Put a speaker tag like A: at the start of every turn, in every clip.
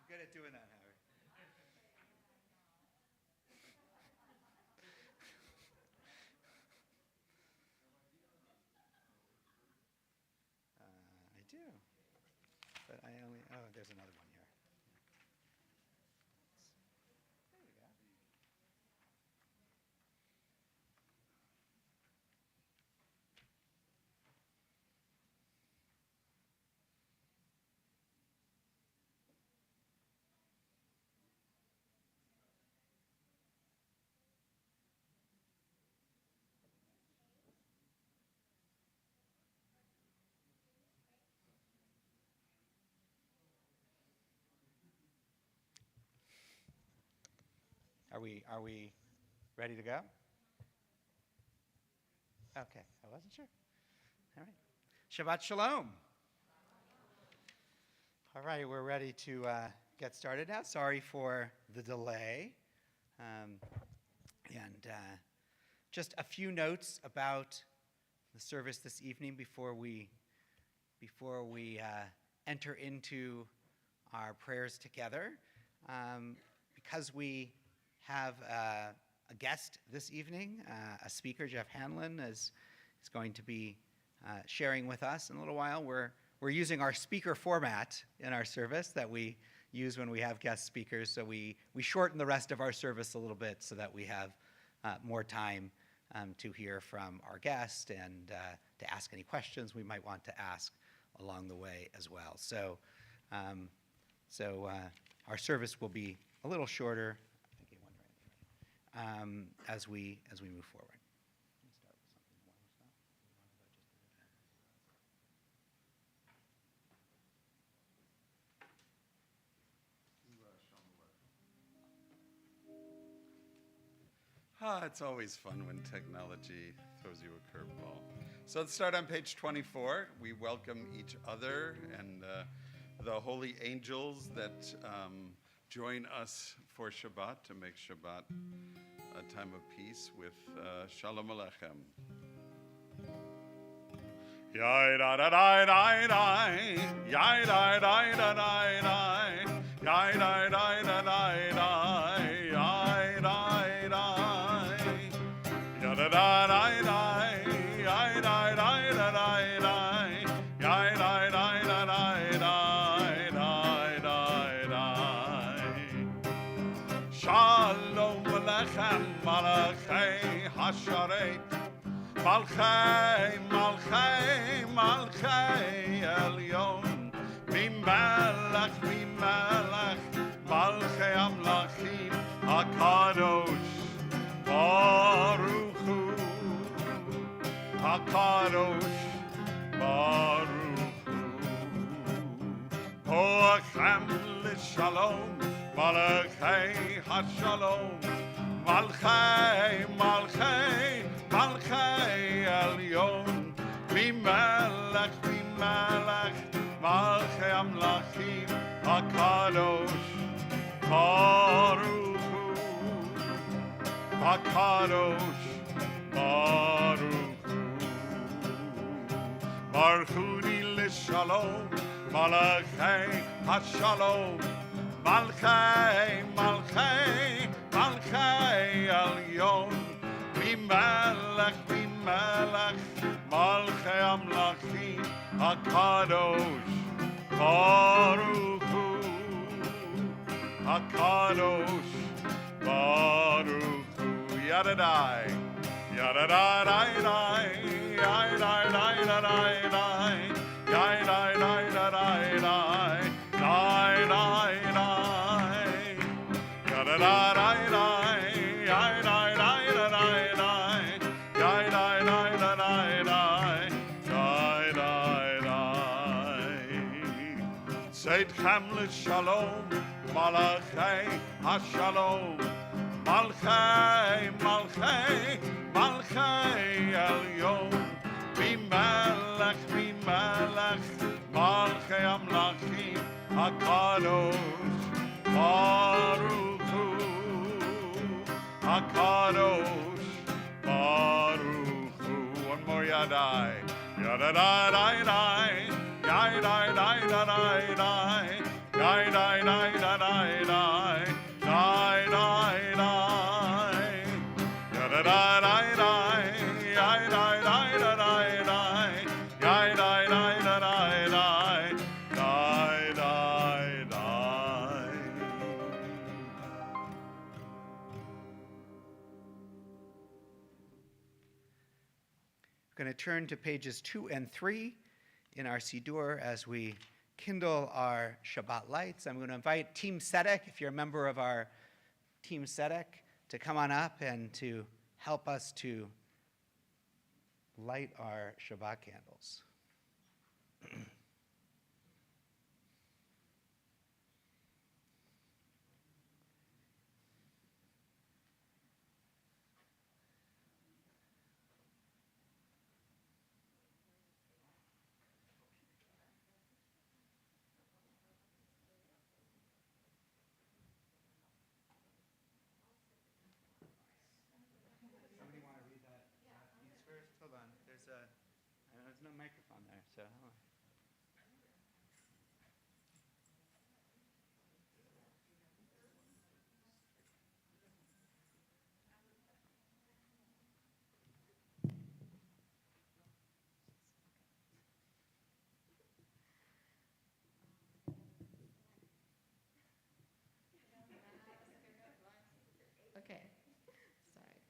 A: Good at doing that, Howard. I do. But I only, there's another one here. There you go. Are we ready to go? Okay, I wasn't sure. All right. Shabbat Shalom. All right, we're ready to get started now. Sorry for the delay. Just a few notes about the service this evening before we enter into our prayers together. Because we have a guest this evening, a speaker, Jeff Hanlon, is going to be sharing with us in a little while. We're using our speaker format in our service that we use when we have guest speakers, so we shorten the rest of our service a little bit so that we have more time to hear from our guest and to ask any questions we might want to ask along the way as well. So our service will be a little shorter as we move forward.
B: It's always fun when technology throws you a curveball. So let's start on page 24. We welcome each other and the holy angels that join us for Shabbat to make Shabbat a time of peace with Shalom Aleichem. Yai da da da da da, yai da da da da da, yai da da da da da, yai da da, ya da da da da, yai da da da da da, yai da da da da da. Shalom Aleichem, Malachei Hasharet. Malchei, Malchei, Malchei Elyon, Mimelech, Mimelech, Malchei Amlachim, HaKadosh, Baruch Hu, HaKadosh, Baruch Hu. Poachem L'Shalom, Malchei HaShalom, Malchei, Malchei, Malchei Elyon, Mimelech, Mimelech, Malchei Amlachim, HaKadosh, Baruch Hu, HaKadosh, Baruch Hu. Baruch Hu L'Shalom, Malchei HaShalom, Malchei, Malchei, Malchei Elyon, Mimelech, Mimelech, Malchei Amlachim, HaKadosh, Baruch Hu, HaKadosh, Baruch Hu. Yadadai, yadadai, yadadai, yadadai, yadadai, Tzedek Shalom, Malachei HaShalom, Malchei, Malchei, Malchei Elyon, Mimelech, Mimelech, Malchei Amlachim, HaKadosh, Baruch Hu, HaKadosh, Baruch Hu. One more Yadai, Yadai, Yadai, Yadai, Yadai, Yadai, Yadai, Yadai,
A: We're going to turn to pages 2 and 3 in our Siddur as we kindle our Shabbat lights. I'm going to invite Team Tzedek, if you're a member of our Team Tzedek, to come on up and to help us to light our Shabbat candles. Somebody want to read that piece first? Hold on. There's no microphone there, so hold on.
C: Okay, sorry.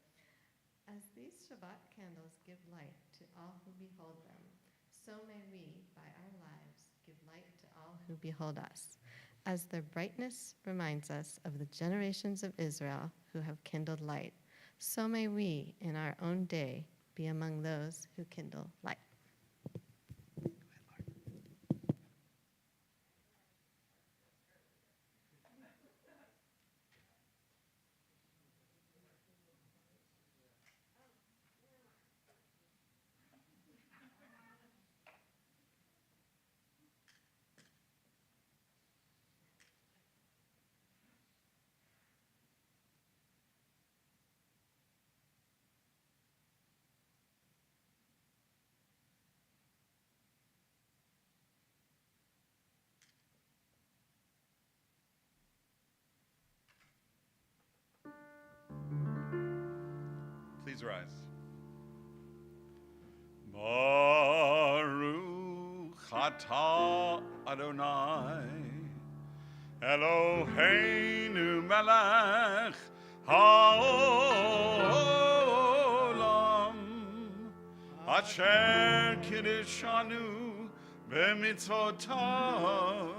C: As these Shabbat candles give light to all who behold them, so may we, by our lives, give light to all who behold us. As their brightness reminds us of the generations of Israel who have kindled light, so may we, in our own day, be among those who kindle light.
B: Please rise. Baruch atah Adonai Eloheinu melech haolam asher kiddushanu b'mitzvotav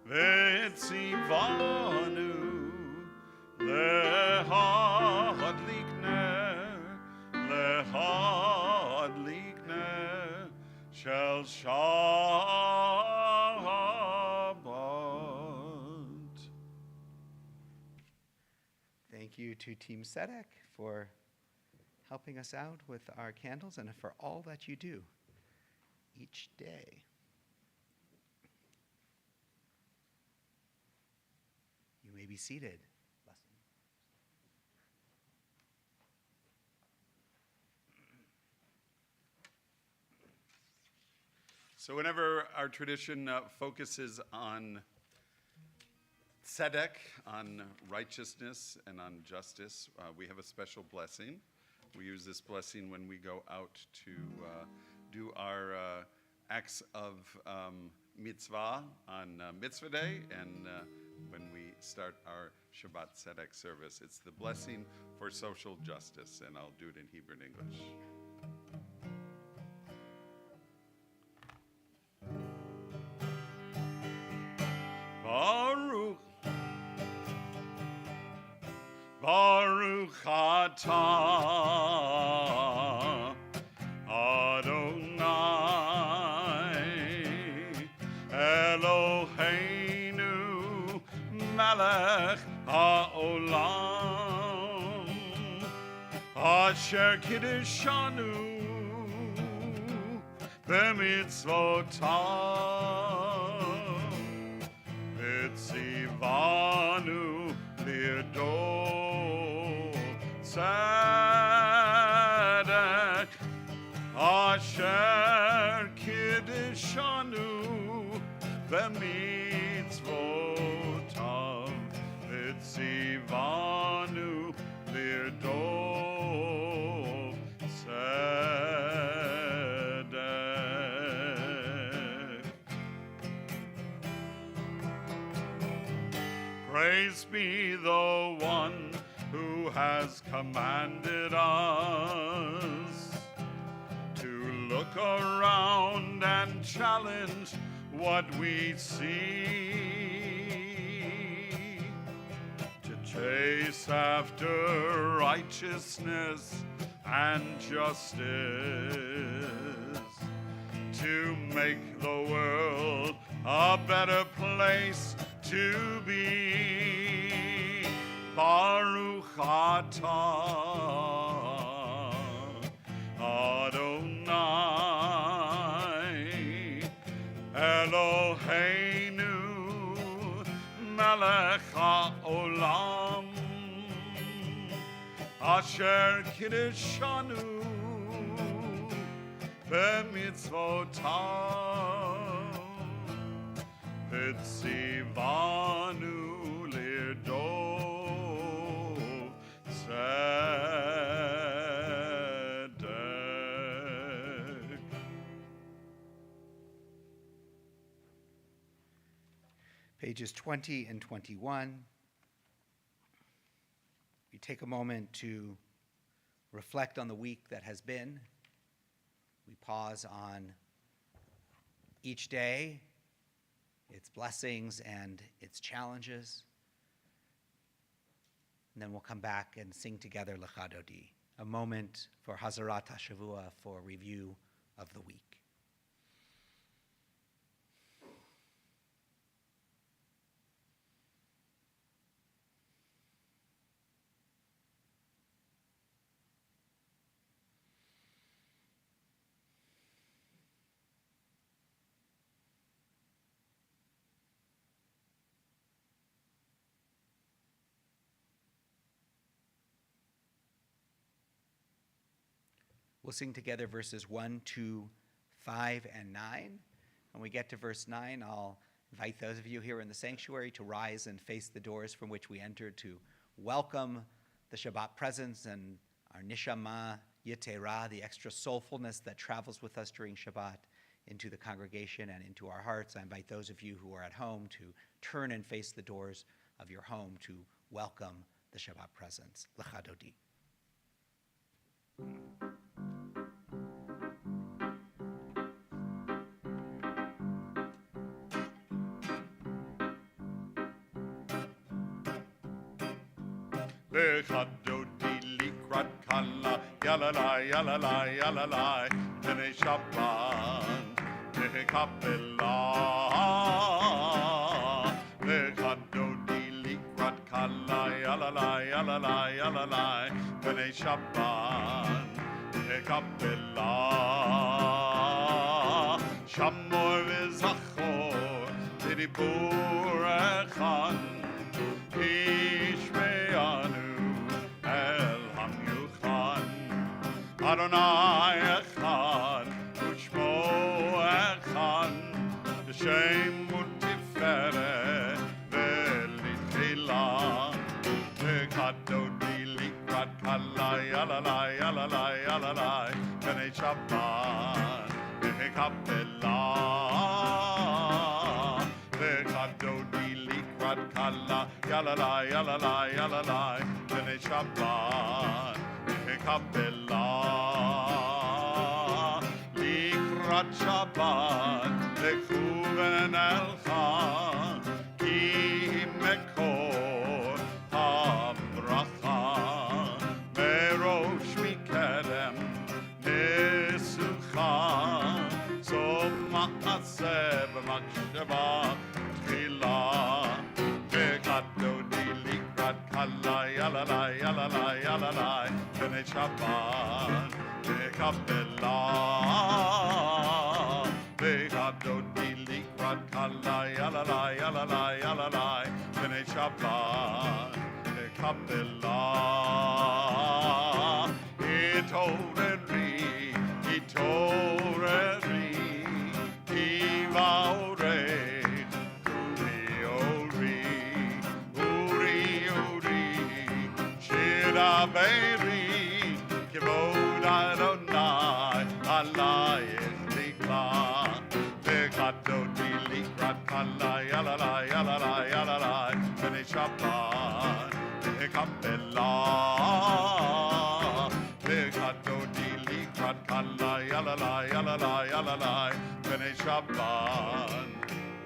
B: v'tzivanu lehadlik ner shel Shabbat.
A: Thank you to Team Tzedek for helping us out with our candles and for all that you do each day. You may be seated.
B: So whenever our tradition focuses on tzedek, on righteousness and on justice, we have a special blessing. We use this blessing when we go out to do our acts of mitzvah on mitzvah day and when we start our Shabbat tzedek service. It's the blessing for social justice, and I'll do it in Hebrew and English. Baruch, Baruch atah Adonai Eloheinu melech haolam asher kiddushanu b'mitzvotav Tzivanu li'ador tzedek asher kiddushanu b'mitzvotav Tzivanu li'ador tzedek. Praise be the one who has commanded us to look around and challenge what we see, to chase after righteousness and justice, to make the world a better place to be. Baruch atah Adonai Eloheinu melech haolam asher kiddushanu b'mitzvotav v'tzivanu lirdov tzedek.
A: Pages 20 and 21. We take a moment to reflect on the week that has been. We pause on each day, its blessings and its challenges. And then we'll come back and sing together Lecha Dodi, a moment for Hazarat HaShavua, for review of the week. We'll sing together verses 1, 2, 5, and 9. When we get to verse 9, I'll invite those of you here in the sanctuary to rise and face the doors from which we entered to welcome the Shabbat presence and our nishama yetera, the extra soulfulness that travels with us during Shabbat, into the congregation and into our hearts. I invite those of you who are at home to turn and face the doors of your home to welcome the Shabbat presence. Lecha Dodi.
B: Lecha Dodi likrat kala, yalalai, yalalai, yalalai, B'nai Shabbat, Nehekapelah. Lecha Dodi likrat kala, yalalai, yalalai, yalalai, B'nai Shabbat, Nehekapelah. Shamor v'zachor, v'dibur echan, Ishme'anu el hamyuchan, Adonai echad, u'shmo echad, B'shem u'tiferet v'litchilah. Lecha Dodi likrat kala, yalalai, yalalai, yalalai, B'nai Shabbat, Nehekapelah. Lecha Dodi likrat kala, yalalai, yalalai, yalalai, B'nai Shabbat, Nehekapelah. Likrat Shabbat, lechu v'nelcha, ki mekor habracha, merosh mikerem nesucha, sof ma'aseh b'maksheva tchila. Lecha Dodi likrat kala, yalalai, yalalai, yalalai, B'nai Shabbat, Nehekapelah. Lecha Dodi likrat kala, yalalai, yalalai, yalalai, B'nai Shabbat, Nehekapelah. Itoreri, itoreri, kivaorei, Shiraberi, Kivod Adonai, Alayich Likla. Lecha Dodi likrat kala, yalalai, yalalai, yalalai, B'nai Shabbat, Nehekapelah. Lecha Dodi likrat kala, yalalai, yalalai, yalalai, b'nei Shabbat,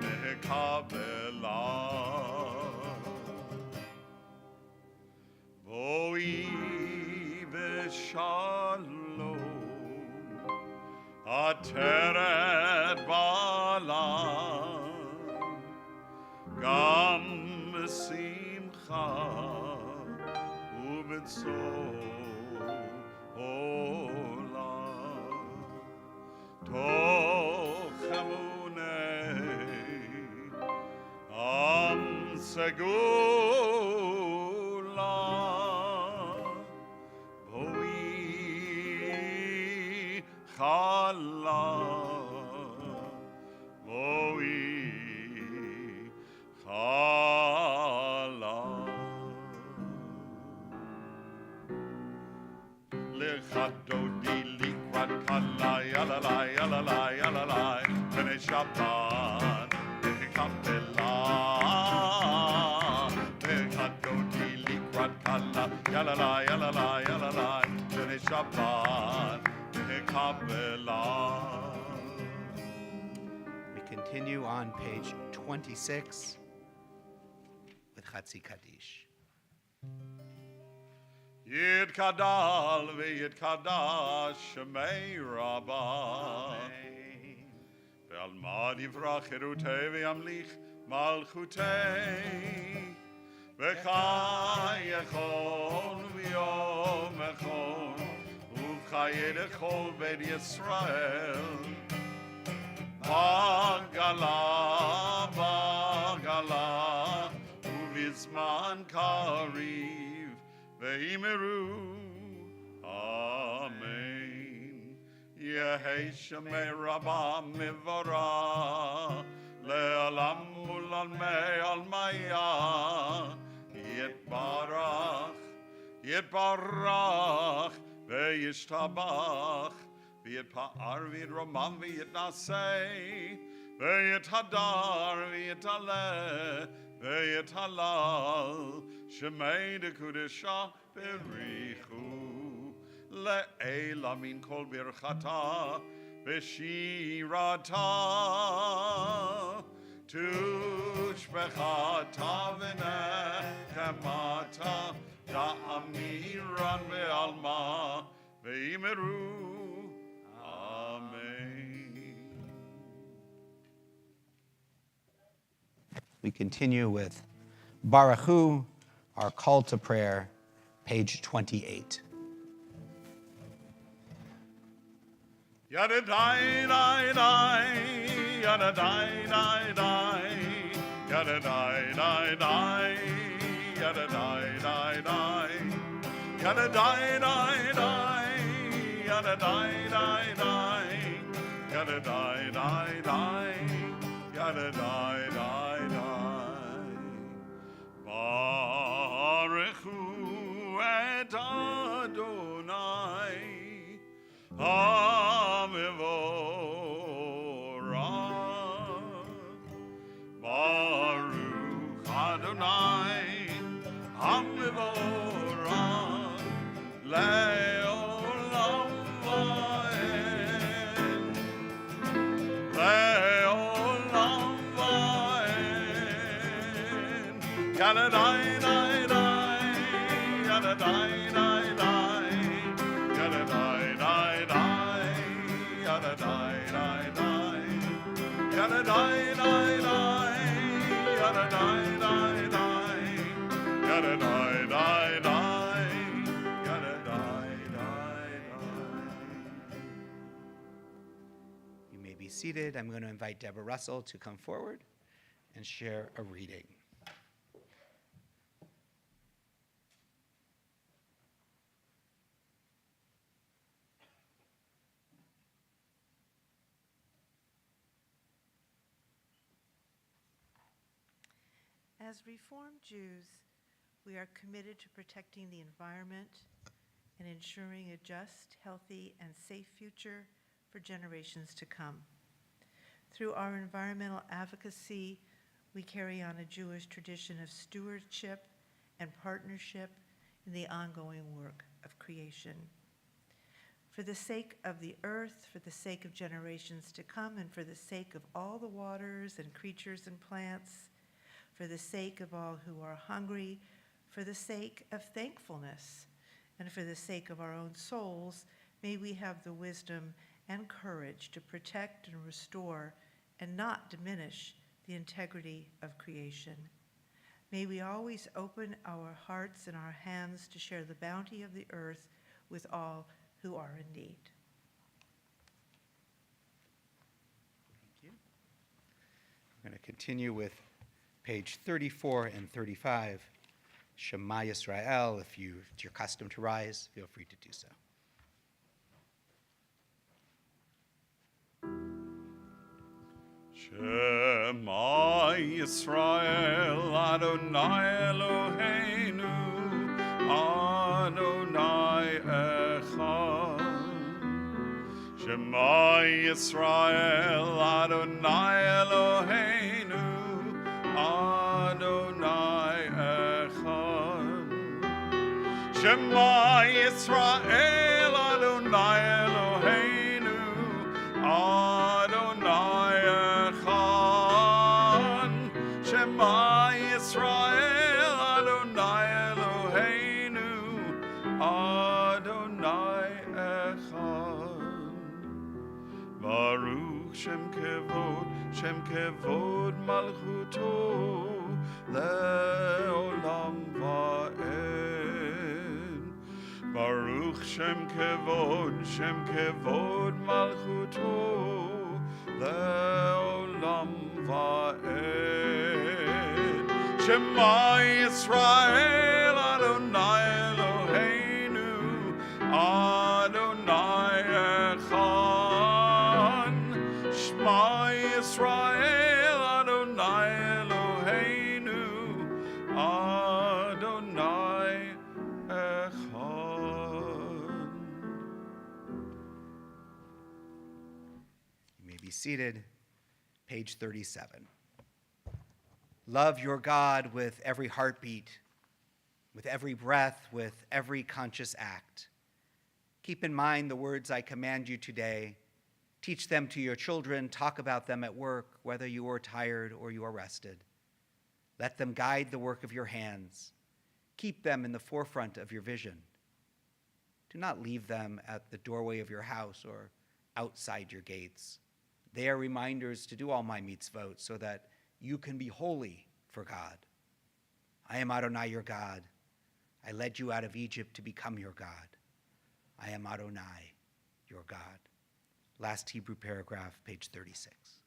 B: nekabelah. Boi v'shalom, ateret ba'alam, gam b'simcha u'b'tzor olam, toch emunei am segula, boi chala, boi chala. Lechadodi likwad kala, yalalai, yalalai, yalalai, b'nei Shabbat, nekabelah. Lechadodi likwad kala, yalalai, yalalai, yalalai, b'nei Shabbat, nekabelah.
A: We continue on page 26 with Chatzi Kaddish.
B: Yid kadal v'yid kadash shemei rabbah. Ve'alma divrach cherutei v'yamlich malchutei. V'chai echol v'yom echol u'chayed echol beit Yisrael. Bagala, bagala u'vizman kariv. Ve'imeru, Amen. Yehei Shemei Rabbah Mivara, Le'alam U'Lalmei Almaya, Yitbarach, Ve'yishtabach, Ve'yitpa'ar, Ve'yitromam, Ve'yitnasei, Ve'yithadar, Ve'yitaleh, Ve'yitalal, Shemei de Kudesha Berichu Le'ela min kol birchata V'shirata Tushbechata v'nechemata Da'amiran ve'alma Ve'imeru Amen.
A: We continue with Baruch Hu, our call to prayer, page 28.
B: Yada dai dai dai, yada dai dai dai, yada dai dai dai, yada dai dai dai, yada dai dai dai, yada dai dai dai, yada dai dai dai, yada dai dai dai. Baruch Hu et Adonai Hamivorach. Baruch Adonai Hamivorach Le'olam va'ed. Le'olam va'ed. Yada dai dai dai, yada dai dai dai, yada dai dai dai, yada dai dai dai, yada dai dai dai, yada dai dai dai, yada dai dai dai, yada dai dai dai.
A: You may be seated. I'm going to invite Deborah Russell to come forward and share a reading.
D: As Reformed Jews, we are committed to protecting the environment and ensuring a just, healthy, and safe future for generations to come. Through our environmental advocacy, we carry on a Jewish tradition of stewardship and partnership in the ongoing work of creation. for the sake of the earth, for the sake of generations to come, and for the sake of all the waters and creatures and plants, for the sake of all who are hungry, for the sake of thankfulness, and for the sake of our own souls, may we have the wisdom and courage to protect and restore and not diminish the integrity of creation. May we always open our hearts and our hands to share the bounty of the earth with all who are in need.
A: Thank you. We're going to continue with page 34 and 35. Shema Yisrael. If it's your custom to rise, feel free to do so.
B: Shema Yisrael, Adonai Eloheinu, Adonai Echad. Shema Yisrael, Adonai Eloheinu, Adonai Echad. Shema Yisrael, Adonai Eloheinu, Adonai Echad. Shema Yisrael, Adonai Eloheinu, Adonai Echad. Baruch Shem Kevod Malchuto, Le'olam Va'ed. Baruch Shem Kevod Malchuto, Le'olam Va'ed. Shema Yisrael, Adonai Eloheinu, Adonai Echad. Shema Yisrael, Adonai Eloheinu, Adonai Echad.
A: You may be seated. Page 37. Love your God with every heartbeat, with every breath, with every conscious act. Keep in mind the words I command you today. Teach them to your children. Talk about them at work, whether you are tired or you are rested. Let them guide the work of your hands. Keep them in the forefront of your vision. Do not leave them at the doorway of your house or outside your gates. They are reminders to do all my mitzvot so that you can be holy for God. I am Adonai, your God. I led you out of Egypt to become your God. I am Adonai, your God. Last Hebrew paragraph, page 36.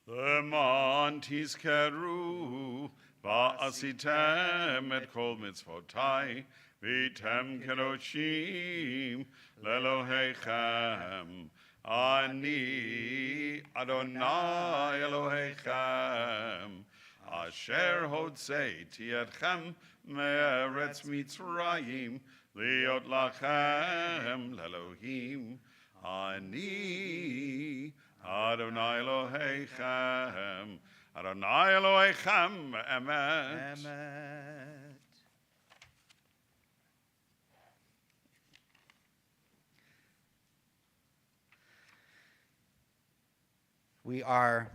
B: Leman tizkeru va'asitem et kol mitzvotai v'tem kedoshim le'Elohechem. Ani Adonai Elohechem, asher hotzeiti etchem me'eretz Mitzrayim, liot lachem le'Elohim. Ani Adonai Elohechem, Adonai Elohechem, emet.
A: We are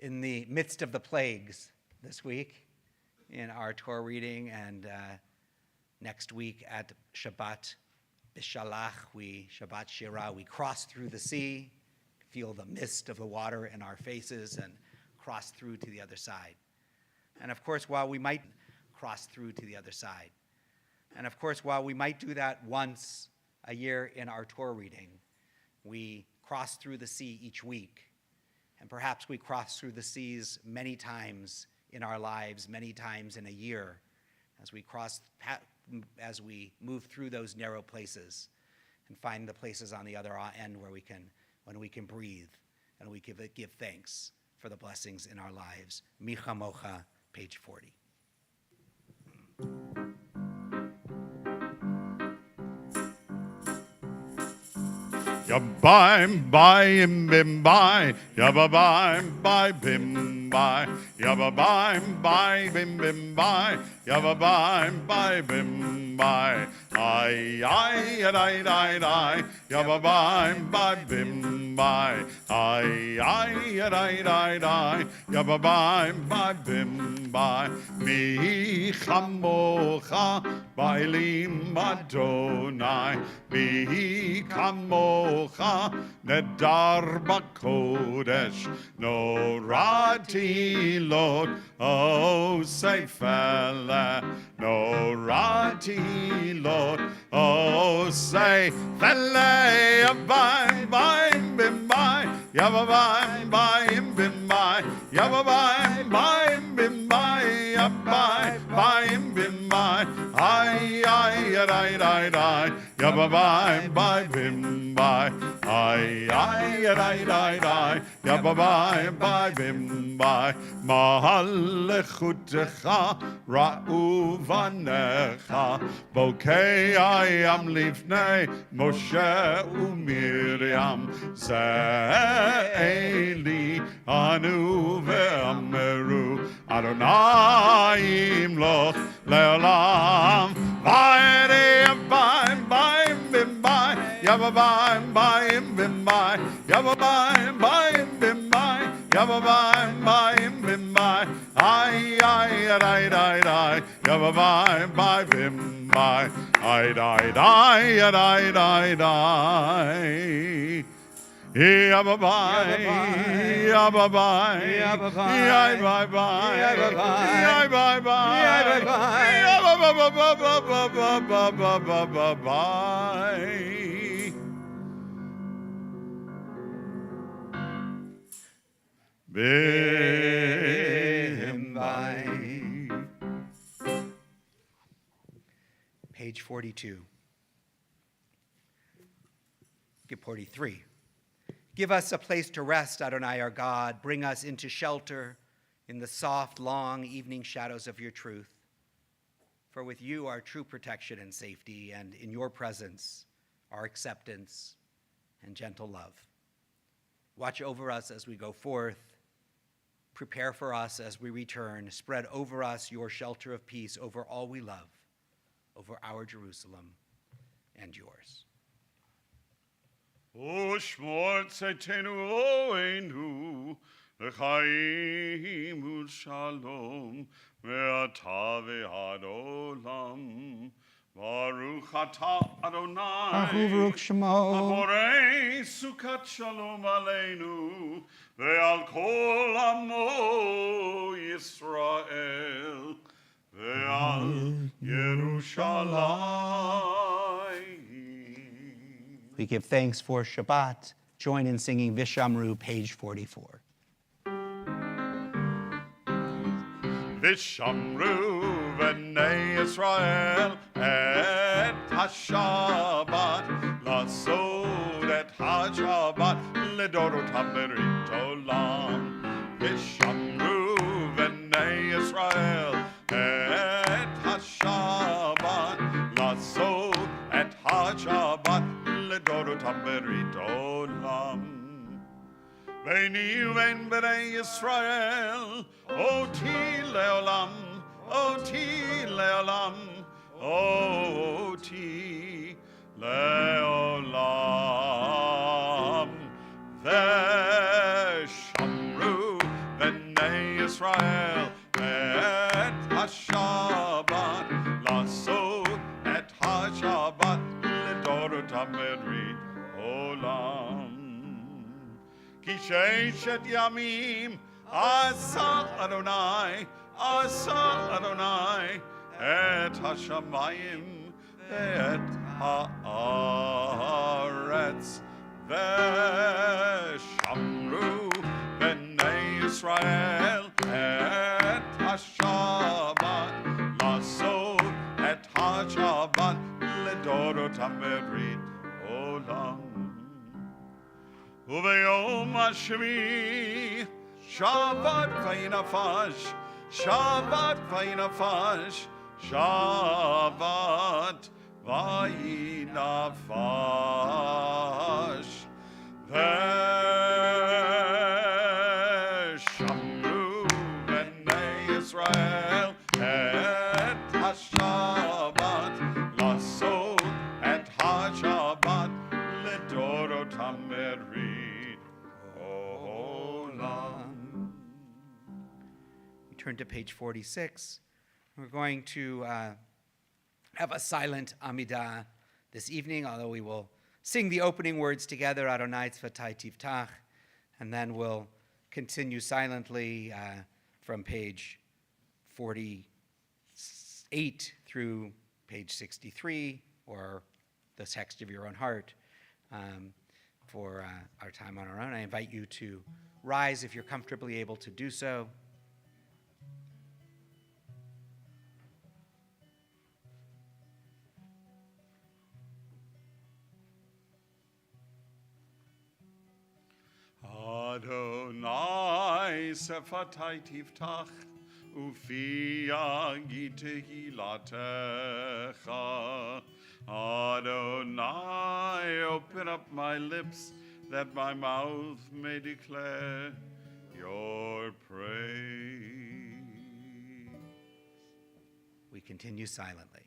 A: in the midst of the plagues this week in our Torah reading, and next week at Shabbat Bishalach, Shabbat Shirah, we cross through the sea, feel the mist of the water in our faces, and cross through to the other side. And of course, while we might cross through to the other side, and of course, while we might do that once a year in our Torah reading, we cross through the sea each week, and perhaps we cross through the seas many times in our lives, many times in a year, as we move through those narrow places and find the places on the other end when we can breathe and we give thanks for the blessings in our lives. Micha Mocha, page 40.
B: Yabbaim bim bim bye, yabbaim bye bim bye, yabbaim bye bim bim bye, yabbaim bye bim bye. Ay, ay, ay, ay, ay, yabba bye, bye, bim, bye. Ay, ay, ay, ay, ay, yabba bye, bye, bim, bye. Mi chamocha, bailim Adonai. Mi kamocha, nedar bakodesh. No rati Lord, oh say fella. No rati Lord, oh say fella. Bye bye bim bye, yabba bye bye bim bye, yabba bye bye bim bye, yabba bye bim bye. Ay ay ay ay ay, yabba bye bye bim bye. Ay ay ay ay ay, yabba bye bye bim bye. Mahalechutecha ra'u vanecha, bokei ayam lifnei Moshe uMiriam. Ze'eli anu ve'ameru Adonai imloch le'olam. Vayri bye bye bim bye, yabba bye bye bim bye, yabba bye bye bim bye, yabba bye bye bim bye. Ay ay ay ay ay, yabba bye bye bim bye. Ay ay ay ay ay ay. Yabba bye, yabba bye, yabba bye, yabba bye, yabba bye, yabba bye, yabba bye, yabba bye. Bim bye.
A: Page 42. Skip 43. Give us a place to rest, Adonai our God. Bring us into shelter in the soft, long evening shadows of your truth. For with you are true protection and safety, and in your presence are acceptance and gentle love. Watch over us as we go forth. Prepare for us as we return. Spread over us your shelter of peace over all we love, over our Jerusalem and yours.
B: O shmor tzedkenu oenu, l'chaim u'shalom, ve'ata ve'ad olam. Baruch atah Adonai, Aborei sukat shalom aleinu, ve'al kol amo Yisrael, ve'al Yerushalayim.
A: We give thanks for Shabbat. Join in singing Vishamru, page 44.
B: Vishamru v'nei Yisrael et ha-Shabbat, lasod et ha-Shabbat, ledorotam berit olam. Vishamru v'nei Yisrael et ha-Shabbat, lasod et ha-Shabbat, ledorotam berit olam. Ve'ni u'vein b'nei Yisrael, oti le'olam, oti le'olam, oti le'olam. Ve'shamru v'nei Yisrael et ha-Shabbat, lasod et ha-Shabbat, ledorotam berit olam. Ki sheishet yamim asa Adonai et hashamayim et haaretz. Ve'shamru b'nei Yisrael et ha-Shabbat, lasod et ha-Shabbat, ledorotam berit olam. Uve'yom hashvi Shabbat vayinafash, Shabbat vayinafash, Shabbat vayinafash. Ve'shamru b'nei Yisrael et ha-Shabbat,
A: turn to page 46. We're going to have a silent Amidah this evening, although we will sing the opening words together, Adonai Tzvatai Tiftach, and then we'll continue silently from page 48 through page 63, or the text of your own heart, for our time on our own. I invite you to rise if you're comfortably able to do so.
B: Adonai sefatai tiftach, ufi yagi tehilatecha. Adonai, open up my lips, that my mouth may declare your praise.
A: We continue silently.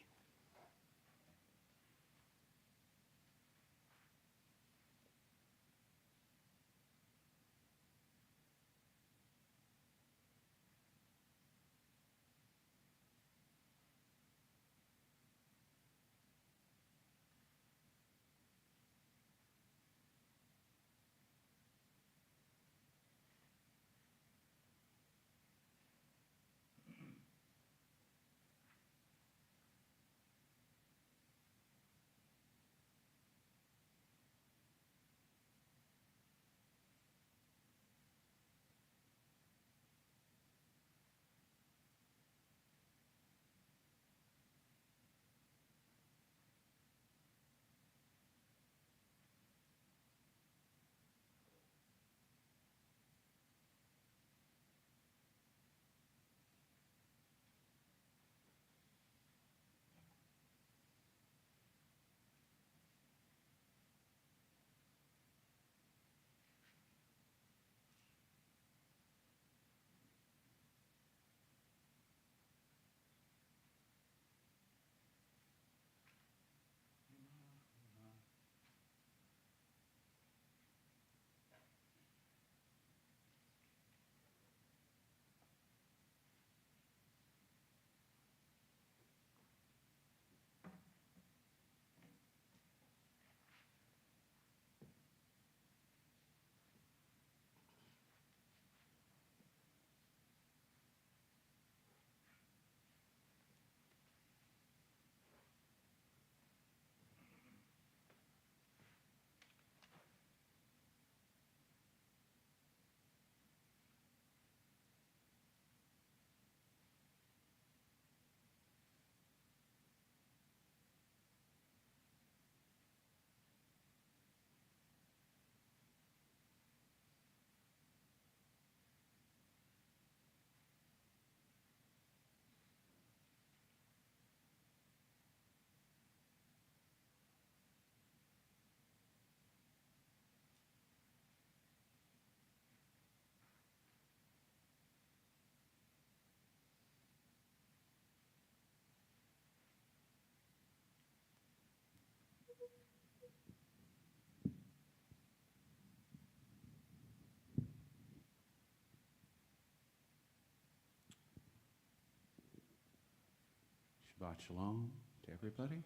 E: Shabbat shalom to everybody.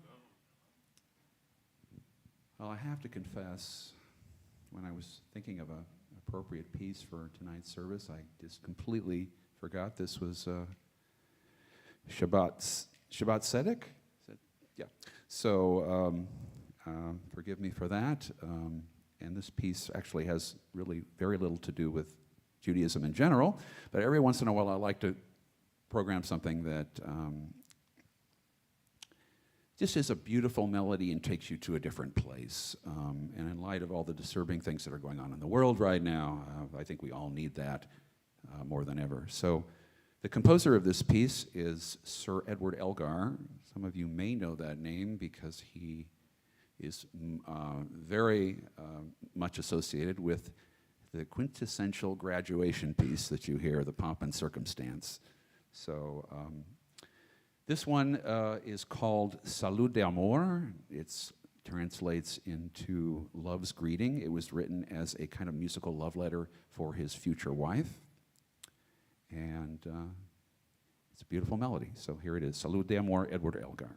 E: Well, I have to confess, when I was thinking of an appropriate piece for tonight's service, I just completely forgot this was Shabbat Tzedek? Yeah. So forgive me for that. And this piece actually has really very little to do with Judaism in general, but every once in a while I like to program something that just is a beautiful melody and takes you to a different place. And in light of all the disturbing things that are going on in the world right now, I think we all need that more than ever. So the composer of this piece is Sir Edward Elgar. Some of you may know that name because he is very much associated with the quintessential graduation piece that you hear, the Pomp and Circumstance. So this one is called Salud de Amor. It translates into Love's Greeting. It was written as a kind of musical love letter for his future wife. And It's a beautiful melody. So here it is. Salud de Amor, Edward Elgar.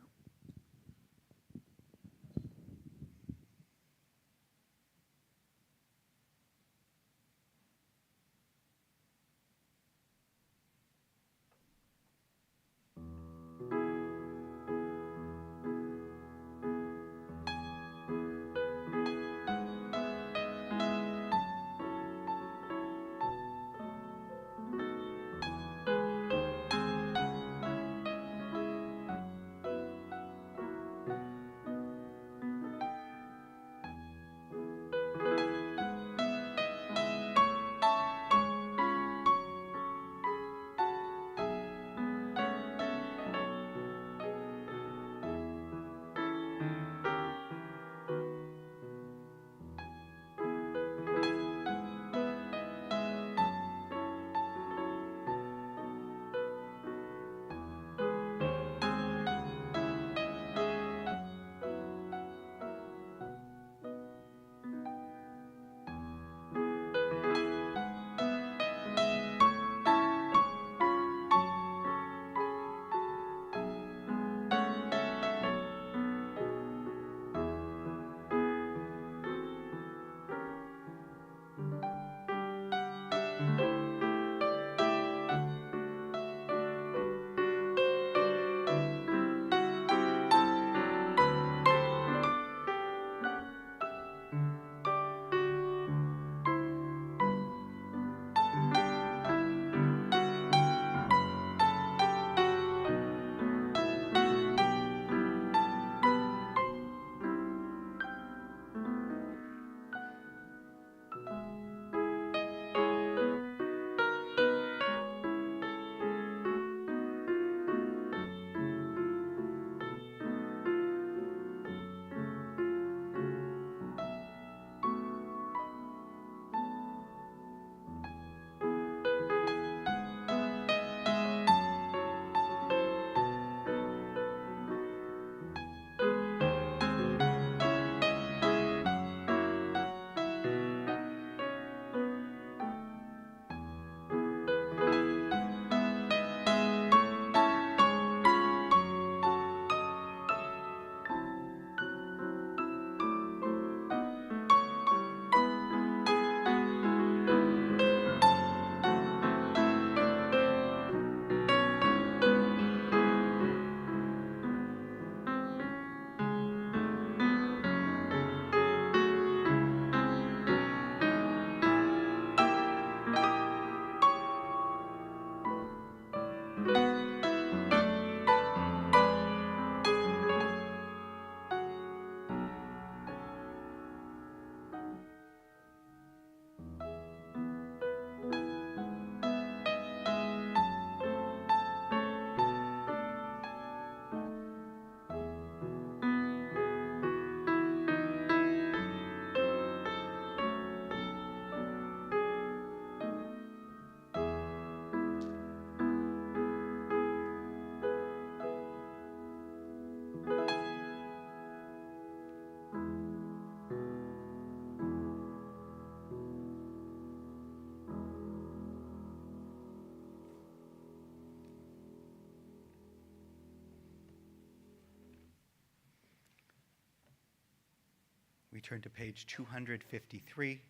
A: We turn to page 253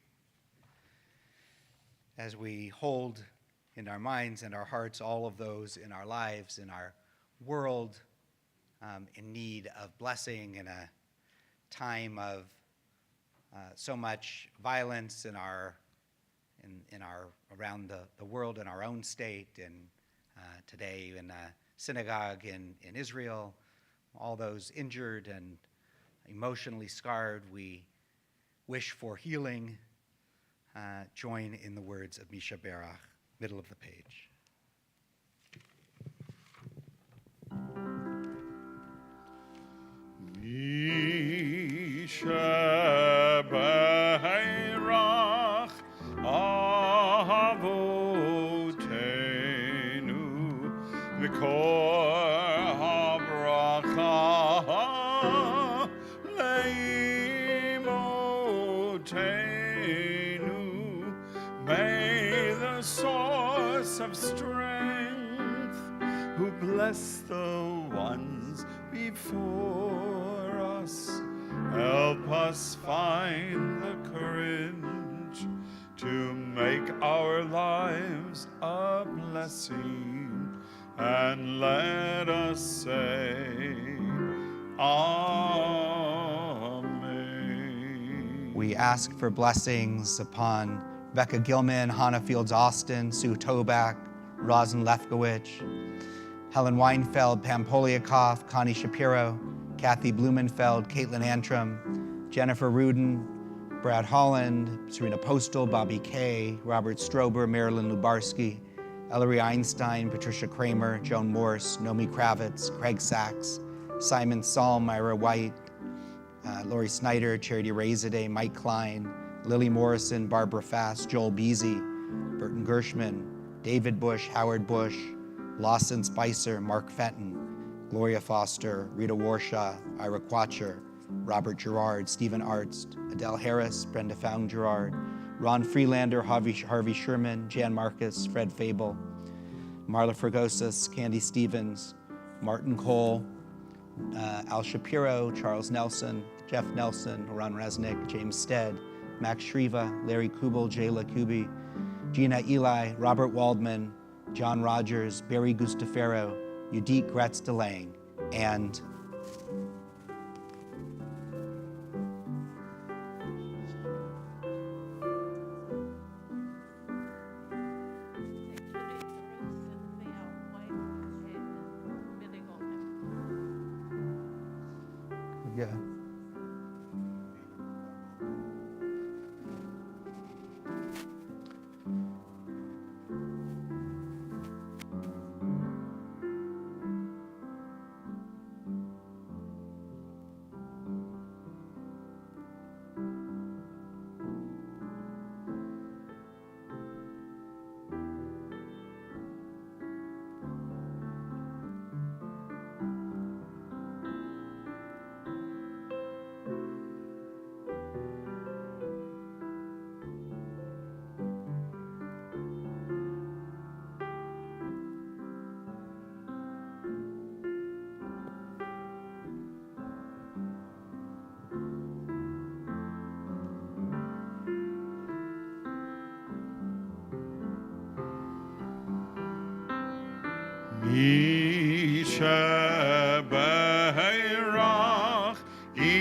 A: as we hold in our minds and our hearts all of those in our lives, in our world, in need of blessing in a time of so much violence in our around the world, in our own state, and today in a synagogue in Israel, all those injured and emotionally scarred. We wish for healing. Join in the words of Misha Berach, middle of the page.
B: Misha Berach Avotenu V'kor habracha leimotenu. May the source of strength who Bless the ones before us. Help us find the courage to make our lives a blessing, and let us say, Amen.
A: We ask for blessings upon Rebecca Gilman, Hannah Fields Austin, Sue Tobak, Rosin Lefkowitz, Helen Weinfeld, Pam Poliakoff, Connie Shapiro, Kathy Blumenfeld, Caitlin Antrim, Jennifer Rudin, Brad Holland, Serena Postal, Bobby Kay, Robert Strober, Marilyn Lubarsky, Ellery Einstein, Patricia Kramer, Joan Morse, Nomi Kravitz, Craig Sachs, Simon Saul, Myra White, Lori Snyder, Charity Razade, Mike Klein, Lily Morrison, Barbara Fast, Joel Beasy, Burton Gershman, David Bush, Howard Bush, Lawson Spicer, Mark Fenton, Gloria Foster, Rita Warshaw, Ira Quatcher, Robert Gerard, Stephen Arzt, Adele Harris, Brenda Foung Gerard, Ron Freelander, Harvey Sherman, Jan Marcus, Fred Fable, Marla Fergosis, Candy Stevens, Martin Cole, Al Shapiro, Charles Nelson, Jeff Nelson, Ron Resnick, James Stead, Max Shriva, Larry Kubel, Jayla Kubi, Gina Eli, Robert Waldman, John Rogers, Barry Gustafaro, Udit Gretz DeLang, and yeah.
B: Mi shebeirach imotenu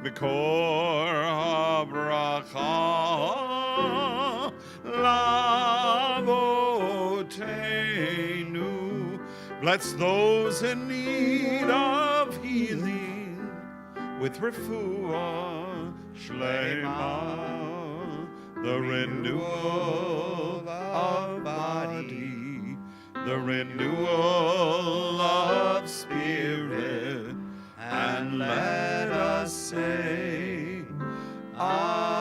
B: b'kor habracha lavotenu. Bless those in need of healing with refuah shlema, the renewal of body, the renewal of spirit, and let us say, Amen.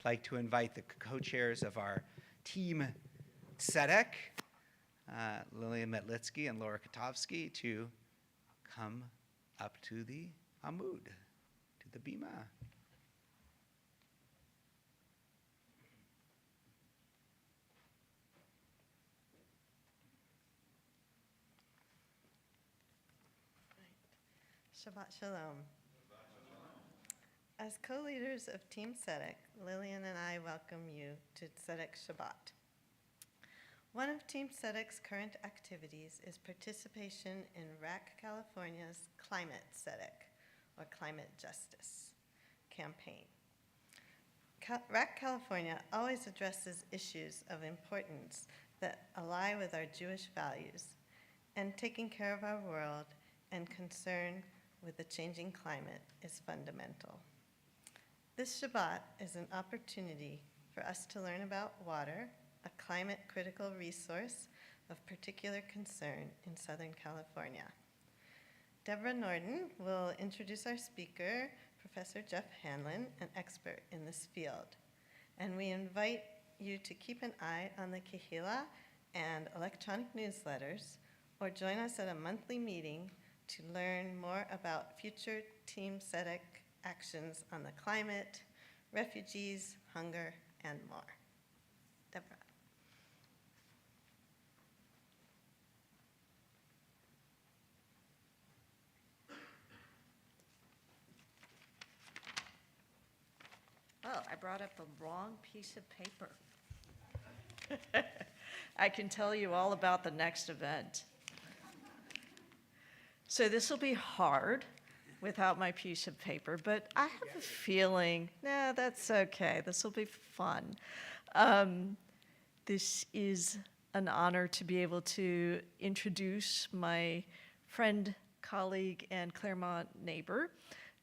A: I'd like to invite the co-chairs of our team Tzedek, Lillian Metlitsky and Laura Katovsky, to come up to the Amud, to the Bima.
C: Shabbat Shalom. As co-leaders of Team Tzedek, Lillian and I welcome you to Tzedek Shabbat. One of Team Tzedek's current activities is participation in RAC California's Climate Tzedek, or Climate Justice, campaign. RAC California always addresses issues of importance that ally with our Jewish values, and taking care of our world and concern with the changing climate is fundamental. This Shabbat is an opportunity for us to learn about water, a climate-critical resource of particular concern in Southern California. Deborah Norden will introduce our speaker, Professor Jeff Hanlon, an expert in this field. And we invite you to keep an eye on the Kehillah and electronic newsletters, or join us at a monthly meeting to learn more about future Team Tzedek actions on the climate, refugees, hunger, and more. Deborah.
F: Oh, I brought up the wrong piece of paper. I can tell you all about the next event. So this will be hard without my piece of paper, but I have a feeling, that's okay. This will be fun. This is an honor to be able to introduce my friend, colleague, and Claremont neighbor,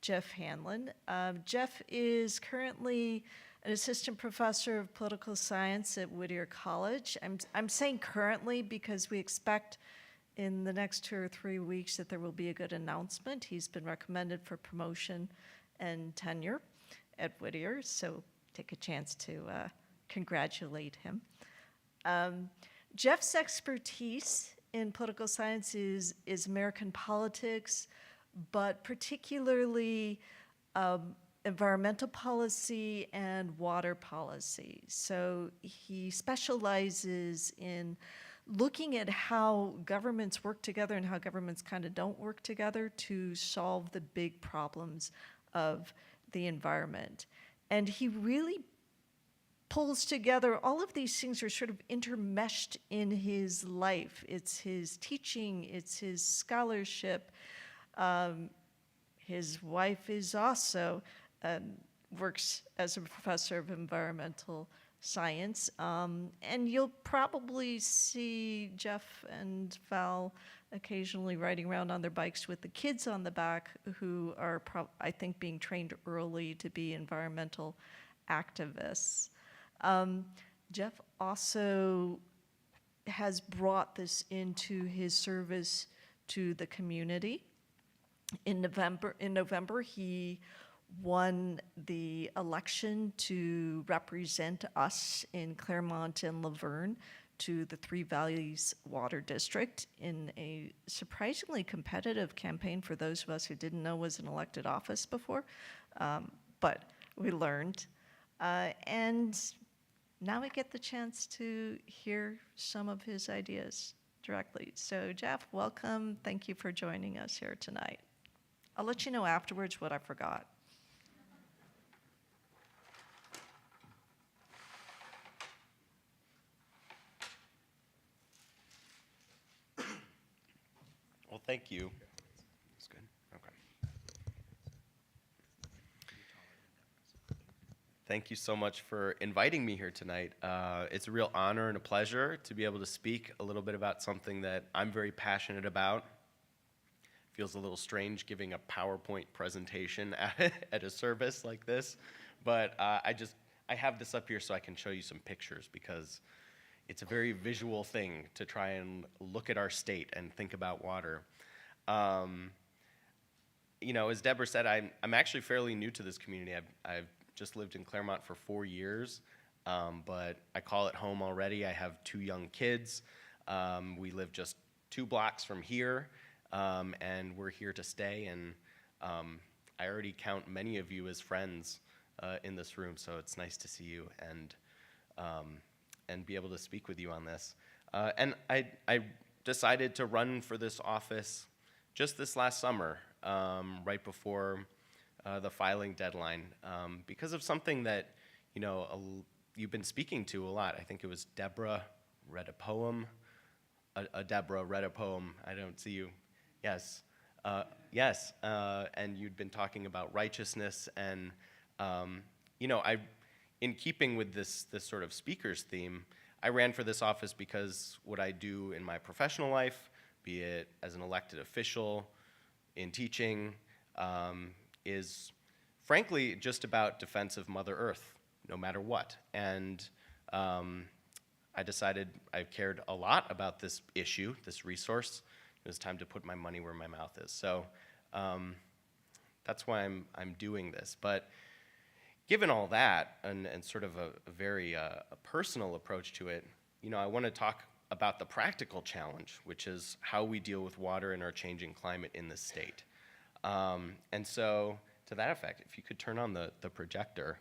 F: Jeff Hanlon. Jeff is currently an assistant professor of political science at Whittier College. I'm saying currently because we expect in the next 2 or 3 weeks that there will be a good announcement. He's been recommended for promotion and tenure at Whittier, so take a chance to congratulate him. Jeff's expertise in political science is American politics, but particularly environmental policy and water policy. So he specializes in looking at how governments work together and how governments kind of don't work together to solve the big problems of the environment. And he really pulls together, all of these things are sort of intermeshed in his life. It's his teaching, it's his scholarship. His wife is also works as a professor of environmental science. And you'll probably see Jeff and Val occasionally riding around on their bikes with the kids on the back who are, I think, being trained early to be environmental activists. Jeff also has brought this into his service to the community. In November, he won the election to represent us in Claremont and Laverne to the Three Valleys Water District in a surprisingly competitive campaign for those of us who didn't know was an elected office before, but we learned. And now we get the chance to hear some of his ideas directly. So Jeff, welcome. Thank you for joining us here tonight. I'll let you know afterwards what I forgot.
G: Well, thank you. That's good. Okay. Thank you so much for inviting me here tonight. It's a real honor and a pleasure to be able to speak a little bit about something that I'm very passionate about. Feels a little strange giving a PowerPoint presentation at a service like this, but I have this up here so I can show you some pictures because it's a very visual thing to try and look at our state and think about water. You know, as Deborah said, I'm actually fairly new to this community. I've just lived in Claremont for 4 years, but I call it home already. I have 2 young kids. We live just 2 blocks from here. And we're here to stay, and I already count many of you as friends in this room, so it's nice to see you and be able to speak with you on this. And I decided to run for this office just this last summer, right before the filing deadline, because of something that, you know, you've been speaking to a lot. I think it was Deborah read a poem. Deborah read a poem. I don't see you. Yes, yes, and you'd been talking about righteousness, and you know, in keeping with this sort of speaker's theme, I ran for this office because what I do in my professional life, be it as an elected official, in teaching, is frankly just about defense of Mother Earth, no matter what, and I decided I cared a lot about this issue, this resource. It was time to put my money where my mouth is. So that's why I'm doing this. But given all that and sort of a very personal approach to it, you know, I want to talk about the practical challenge, which is how we deal with water in our changing climate in this state. And so to that effect, if you could turn on the projector,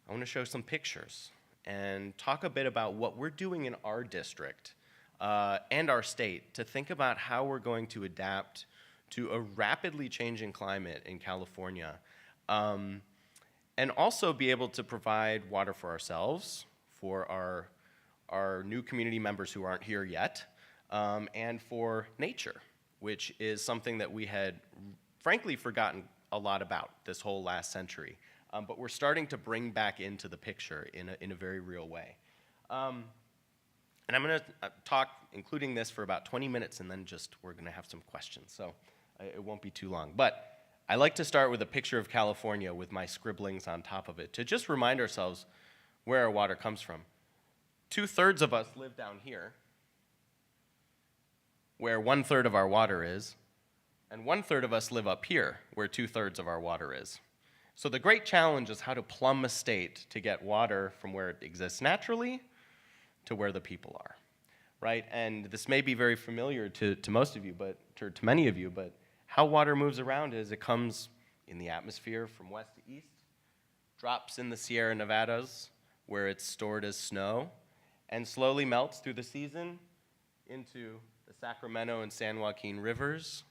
G: I want to show some pictures and talk a bit about what we're doing in our district and our state to think about how we're going to adapt to a rapidly changing climate in California, and also be able to provide water for ourselves, for our new community members who aren't here yet, and for nature, which is something that we had frankly forgotten a lot about this whole last century. But we're starting to bring back into the picture in a very real way. And I'm going to talk, including this, for about 20 minutes, and then we're going to have some questions. So it won't be too long. But I like to start with a picture of California with my scribblings on top of it to just remind ourselves where our water comes from. 2/3 of us live down here, where 1/3 of our water is, and 1/3 of us live up here, where 2/3 of our water is. So the great challenge is how to plumb a state to get water from where it exists naturally to where the people are, right? And this may be very familiar to most of you, to many of you, but how water moves around is it comes in the atmosphere from west to east, drops in the Sierra Nevadas, where it's stored as snow, and slowly melts through the season into the Sacramento and San Joaquin rivers,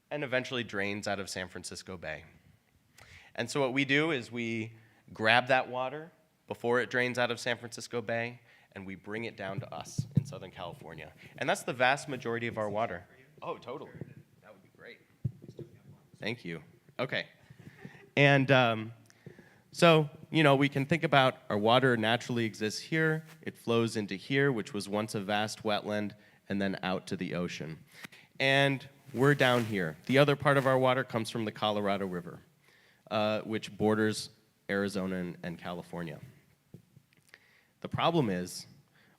G: and eventually drains out of San Francisco Bay. And so what we do is we grab that water before it drains out of San Francisco Bay, and we bring it down to us in Southern California. And that's the vast majority of our water. Oh, totally. That would be great. Thank you. Okay. And so, we can think about our water naturally exists here. It flows into here, which was once a vast wetland, and then out to the ocean. And we're down here. The other part of our water comes from the Colorado River, which borders Arizona and California. The problem is,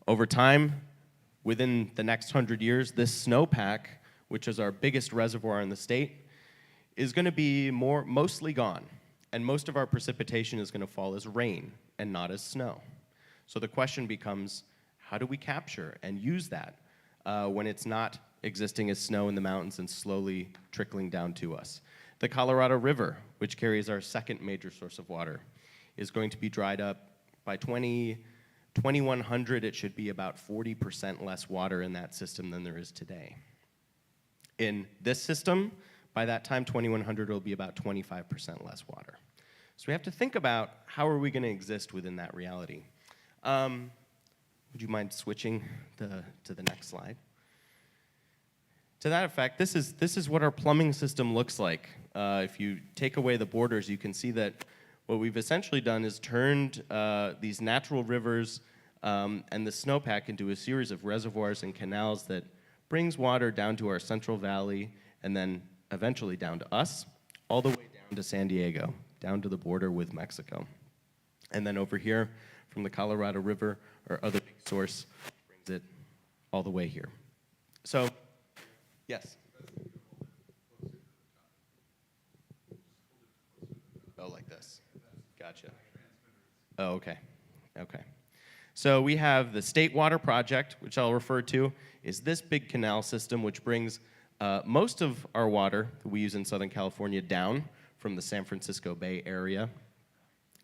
G: over time, within the next 100 years, this snowpack, which is our biggest reservoir in the state, is going to be mostly gone. And most of our precipitation is going to fall as rain and not as snow. So the question becomes, how do we capture and use that when it's not existing as snow in the mountains and slowly trickling down to us? The Colorado River, which carries our second major source of water, is going to be dried up. By 2100, it should be about 40% less water in that system than there is today. In this system, by that time, 2100 will be about 25% less water. So we have to think about how are we going to exist within that reality. Would you mind switching to the next slide? To that effect, this is what our plumbing system looks like. If you take away the borders, you can see that what we've essentially done is turned these natural rivers and the snowpack into a series of reservoirs and canals that brings water down to our Central Valley and then eventually down to us, all the way down to San Diego, down to the border with Mexico. And then over here, from the Colorado River, our other big source brings it all the way here. So, yes? Oh, like this. Gotcha. Oh, okay. Okay. So we have the State Water Project, which I'll refer to, is this big canal system which brings most of our water that we use in Southern California down from the San Francisco Bay area.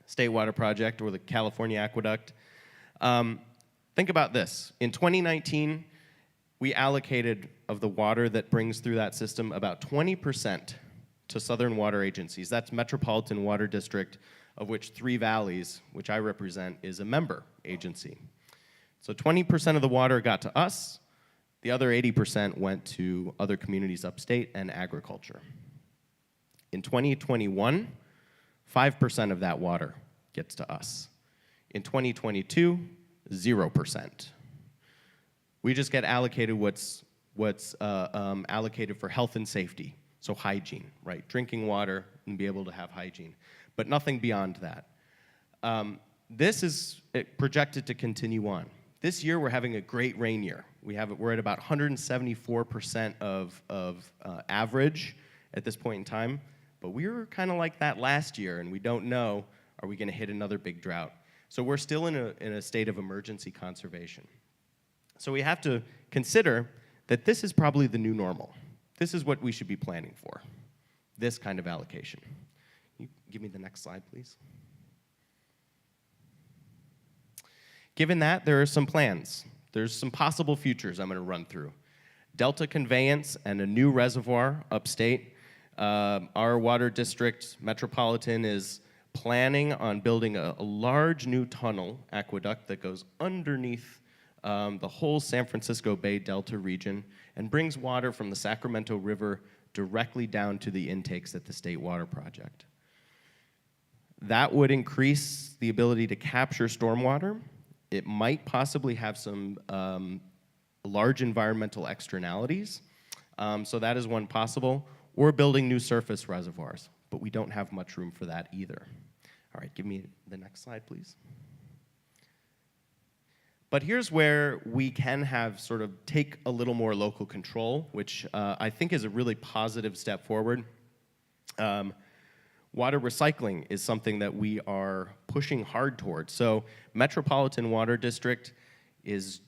G: State Water Project, or the California Aqueduct. Think about this. In 2019, we allocated of the water that brings through that system about 20% to Southern water agencies. That's Metropolitan Water District, of which Three Valleys, which I represent, is a member agency. So 20% of the water got to us. The other 80% went to other communities upstate and agriculture. In 2021, 5% of that water gets to us. In 2022, 0%. We just get allocated what's allocated for health and safety, so hygiene, right? Drinking water and be able to have hygiene, but nothing beyond that. This is projected to continue on. This year, we're having a great rain year. We're at about 174% of average at this point in time, but we were kind of like that last year, and we don't know, are we going to hit another big drought? So we're still in a state of emergency conservation. So we have to consider that this is probably the new normal. This is what we should be planning for, this kind of allocation. give me the next slide, please. Given that, there are some plans. There's some possible futures I'm going to run through. Delta conveyance and a new reservoir upstate. Our water district, Metropolitan, is planning on building a large new tunnel aqueduct that goes underneath the whole San Francisco Bay Delta region and brings water from the Sacramento River directly down to the intakes at the State Water Project. That would increase the ability to capture stormwater. It might possibly have some large environmental externalities, so that is one possible, or building new surface reservoirs, but we don't have much room for that either. All right, give me the next slide, please. But here's where we can have sort of take a little more local control, which I think is a really positive step forward. Water recycling is something that we are pushing hard towards. So Metropolitan Water District has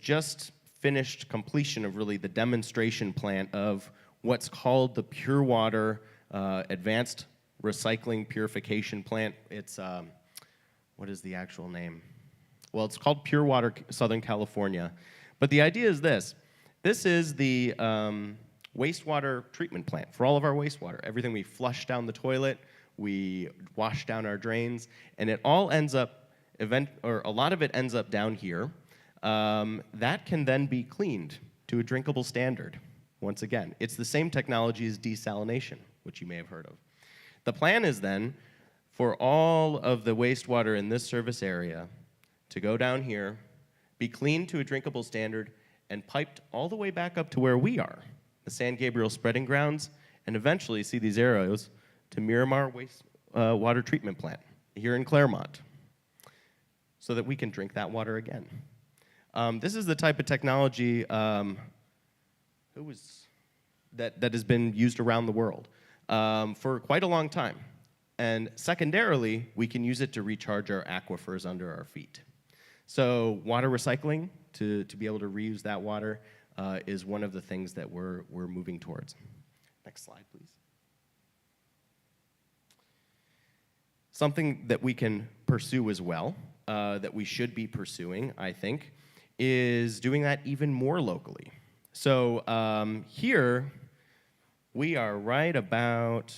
G: just finished completion of really the demonstration plant of what's called the Pure Water Advanced Recycling Purification Plant. It's what is the actual name? Well, it's called Pure Water Southern California. But the idea is this. This is the wastewater treatment plant for all of our wastewater. Everything we flush down the toilet, we wash down our drains, and it all ends up, a lot of it ends up down here. That can then be cleaned to a drinkable standard. Once again, it's the same technology as desalination, which you may have heard of. The plan is then for all of the wastewater in this service area to go down here, be cleaned to a drinkable standard, and piped all the way back up to where we are, the San Gabriel spreading grounds, and eventually, see these arrows, to Miramar water treatment plant here in Claremont, so that we can drink that water again. This is the type of technology that has been used around the world for quite a long time. And secondarily, we can use it to recharge our aquifers under our feet. So water recycling, to be able to reuse that water, is one of the things that we're moving towards. Next slide, please. Something that we can pursue as well, that we should be pursuing, I think, is doing that even more locally. So here, we are right about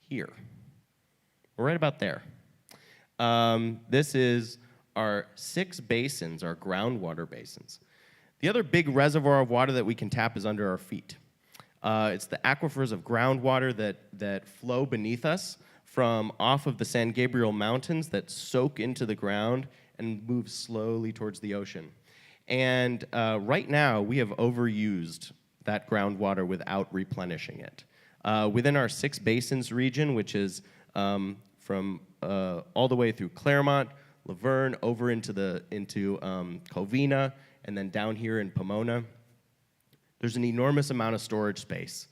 G: here. We're right about there. This is our 6 basins, our groundwater basins. The other big reservoir of water that we can tap is under our feet. It's the aquifers of groundwater that flow beneath us from off of the San Gabriel Mountains that soak into the ground and move slowly towards the ocean. And right now, we have overused that groundwater without replenishing it. Within our 6 basins region, which is from all the way through Claremont, Laverne, over into Covina, and then down here in Pomona, there's an enormous amount of storage space.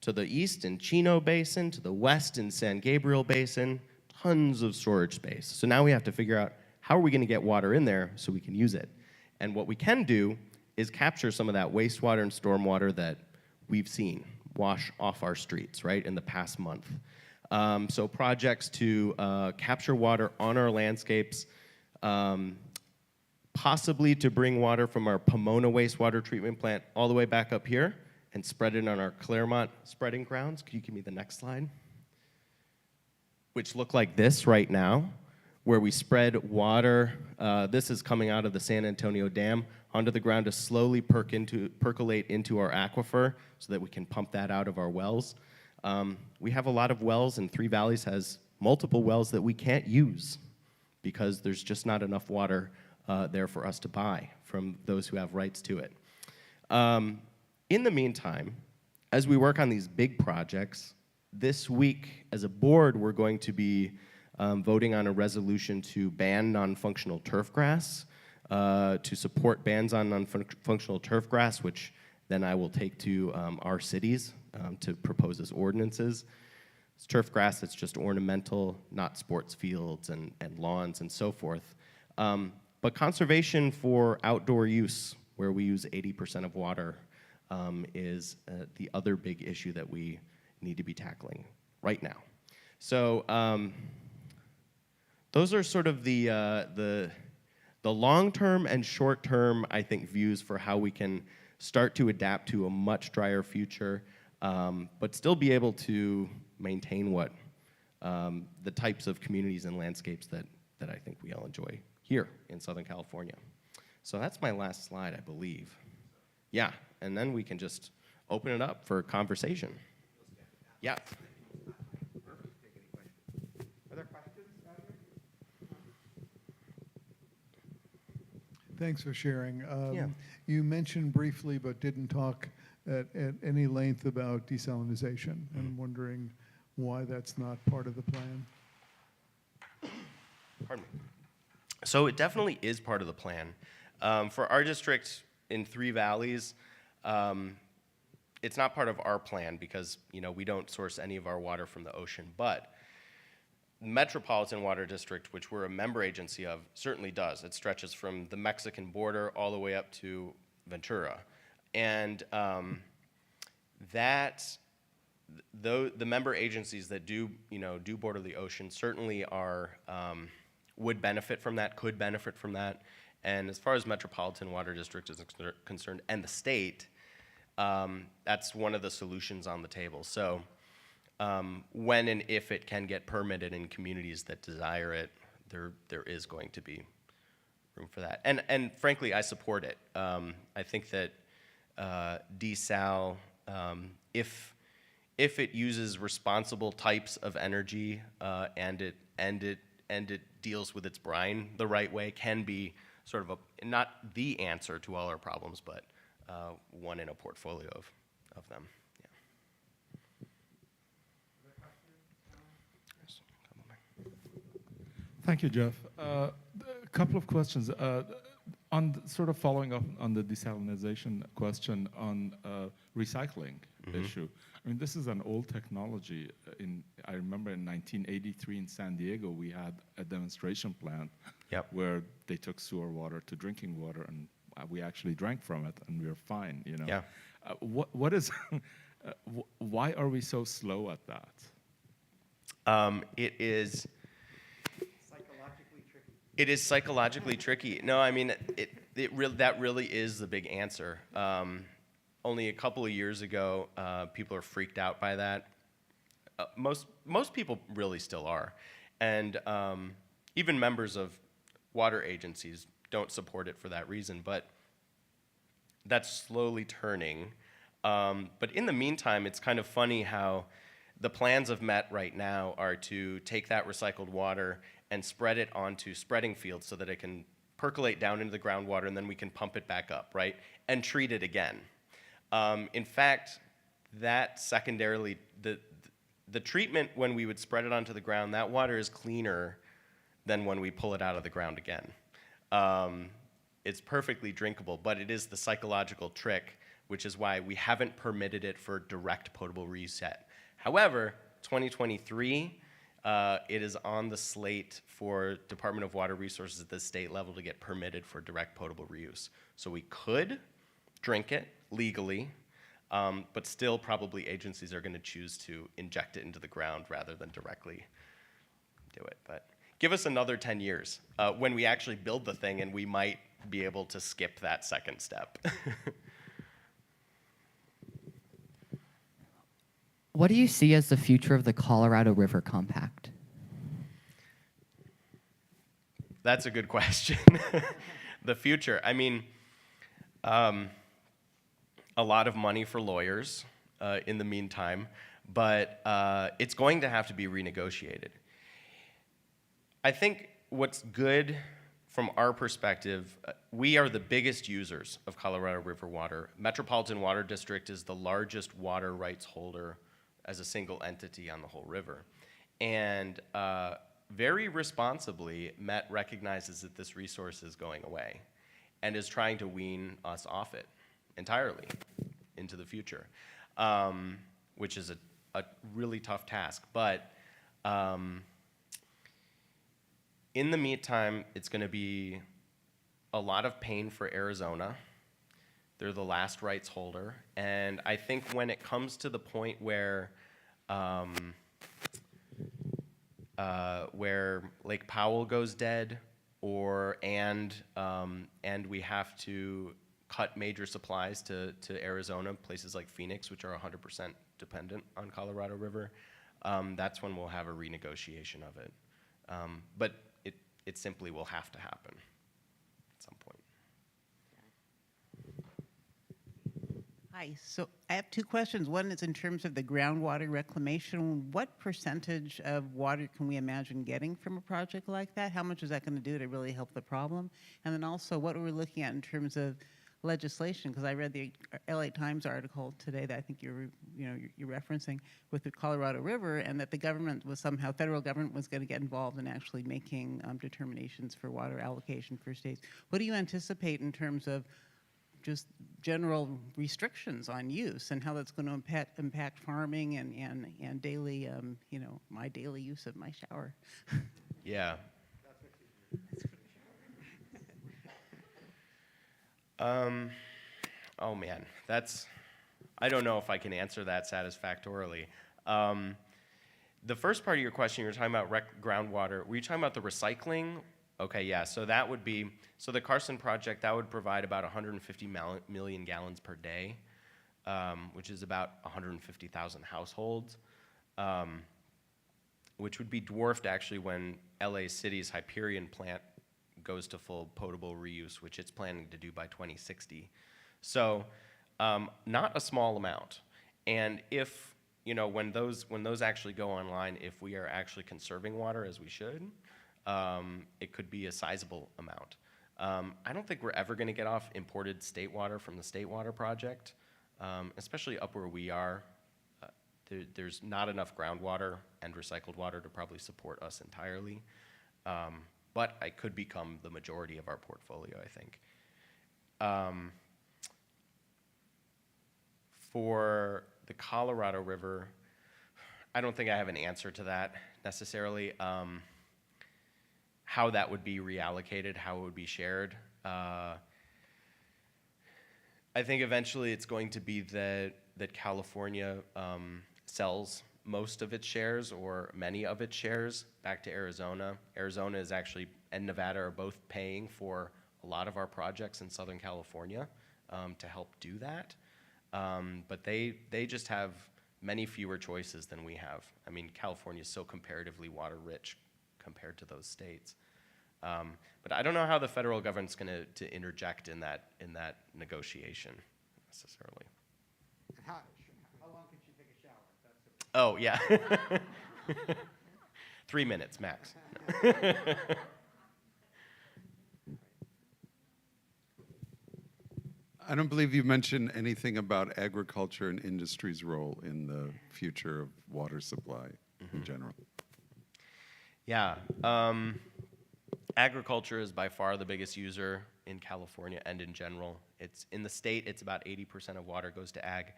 G: To the east in Chino Basin, to the west in San Gabriel Basin, tons of storage space. So now we have to figure out how are we going to get water in there so we can use it. And what we can do is capture some of that wastewater and stormwater that we've seen wash off our streets, right, in the past month. So projects to capture water on our landscapes, possibly to bring water from our Pomona wastewater treatment plant all the way back up here and spread it on our Claremont spreading grounds. Could you give me the next slide? Which look like this right now, where we spread water. This is coming out of the San Antonio Dam onto the ground to slowly percolate into our aquifer so that we can pump that out of our wells. We have a lot of wells, and Three Valleys has multiple wells that we can't use because there's just not enough water there for us to buy from those who have rights to it. In the meantime, as we work on these big projects, this week as a board we're going to be voting on a resolution to ban non-functional turf grass, to support bans on non-functional turf grass, which then I will take to our cities to propose as ordinances. It's turf grass that's just ornamental, not sports fields and lawns and so forth. But conservation for outdoor use, where we use 80% of water, is the other big issue that we need to be tackling right now. So those are sort of the long-term and short-term, I think, views for how we can start to adapt to a much drier future, but still be able to maintain what the types of communities and landscapes that I think we all enjoy here in Southern California. So that's my last slide, I believe. Yeah, and then we can just open it up for conversation. Yeah.
A: Are there questions out here?
H: Thanks for sharing.
G: Yeah.
H: You mentioned briefly, but didn't talk at any length about desalinization. I'm wondering why that's not part of the plan.
G: Pardon me. So it definitely is part of the plan. For our district in Three Valleys, it's not part of our plan because we don't source any of our water from the ocean. But Metropolitan Water District, which we're a member agency of, certainly does. It stretches from the Mexican border all the way up to Ventura, and the member agencies that do border the ocean certainly are would benefit from that, could benefit from that. And as far as Metropolitan Water District is concerned, and the state, that's one of the solutions on the table. So when and if it can get permitted in communities that desire it, there is going to be room for that. And frankly, I support it. I think that desal, if it uses responsible types of energy and it deals with its brine the right way, can be sort of not the answer to all our problems, but one in a portfolio of them. Yeah.
I: Thank you, Jeff. A couple of questions. Sort of following up on the desalinization question on recycling issue. I mean, this is an old technology. I remember in 1983 in San Diego, we had a demonstration plant where they took sewer water to drinking water, and we actually drank from it, and we were fine.
G: Yeah.
I: What is? Why are we so slow at that?
G: It is
A: Psychologically tricky.
G: It is psychologically tricky. No, I mean, that really is the big answer. Only a couple of years ago, people are freaked out by that. Most people really still are. And even members of water agencies don't support it for that reason. But that's slowly turning. But in the meantime, it's kind of funny how the plans of Met right now are to take that recycled water and spread it onto spreading fields so that it can percolate down into the groundwater, and then we can pump it back up, right? And treat it again. In fact, that secondarily, the treatment when we would spread it onto the ground, that water is cleaner than when we pull it out of the ground again. It's perfectly drinkable, but it is the psychological trick, which is why we haven't permitted it for direct potable reuse yet. However, 2023, it is on the slate for Department of Water Resources at the state level to get permitted for direct potable reuse. So we could drink it legally, but still probably agencies are going to choose to inject it into the ground rather than directly do it. But give us another 10 years when we actually build the thing, and we might be able to skip that second step.
J: What do you see as the future of the Colorado River Compact?
G: That's a good question. The future. I mean, a lot of money for lawyers in the meantime, but it's going to have to be renegotiated. I think what's good from our perspective, we are the biggest users of Colorado River water. Metropolitan Water District is the largest water rights holder as a single entity on the whole river. And very responsibly, Met recognizes that this resource is going away and is trying to wean us off it entirely into the future, which is a really tough task. But in the meantime, it's going to be a lot of pain for Arizona They're the last rights holder. And I think when it comes to the point where Lake Powell goes dead, and we have to cut major supplies to Arizona, places like Phoenix, which are 100% dependent on Colorado River, that's when we'll have a renegotiation of it. But it simply will have to happen at some point.
K: Hi, so I have two questions. One is in terms of the groundwater reclamation. What percentage of water can we imagine getting from a project like that? How much is that going to do to really help the problem? And then also, what are we looking at in terms of legislation? Because I read the LA Times article today that I think you're referencing with the Colorado River, and that the government was somehow, federal government was going to get involved in actually making determinations for water allocation for states. What do you anticipate in terms of just general restrictions on use, and how that's going to impact farming and daily, my daily use of my shower?
G: Yeah. Oh man, I don't know if I can answer that satisfactorily. The first part of your question, you were talking about groundwater. Were you talking about the recycling? Okay, yeah, so that would be, so the Carson project, that would provide about 150 million gallons per day, which is about 150,000 households, which would be dwarfed actually when LA City's Hyperion plant goes to full potable reuse, which it's planning to do by 2060. So not a small amount. And if, when those actually go online, if we are actually conserving water as we should, it could be a sizable amount. I don't think we're ever going to get off imported state water from the State Water Project, especially up where we are. There's not enough groundwater and recycled water to probably support us entirely. But it could become the majority of our portfolio, I think. For the Colorado River, I don't think I have an answer to that necessarily. How that would be reallocated, how it would be shared. I think eventually it's going to be that California sells most of its shares or many of its shares back to Arizona. Arizona is actually, and Nevada are both paying for a lot of our projects in Southern California to help do that. But they just have many fewer choices than we have. I mean, California is so comparatively water rich compared to those states. But I don't know how the federal government's going to interject in that negotiation necessarily.
A: How long can she take a shower?
G: Oh, yeah. 3 minutes max.
E: I don't believe you mentioned anything about agriculture and industry's role in the future of water supply in general.
G: Yeah. Agriculture is by far the biggest user in California and in general. It's in the state, it's about 80% of water goes to ag.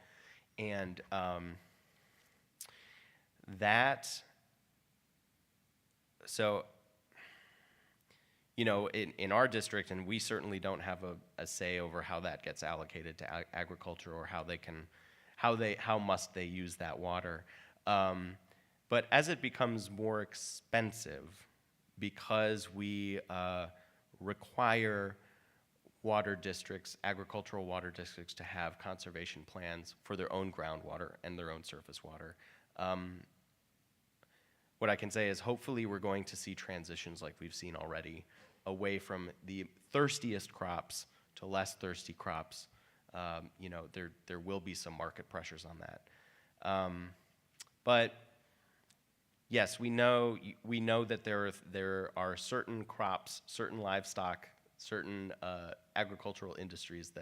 G: And in our district, and we certainly don't have a say over how that gets allocated to agriculture or how must they use that water. But as it becomes more expensive, because we require water districts, agricultural water districts, to have conservation plans for their own groundwater and their own surface water. What I can say is hopefully we're going to see transitions like we've seen already, away from the thirstiest crops to less thirsty crops. There will be some market pressures on that. But yes, we know that there are certain crops, certain livestock, certain agricultural industries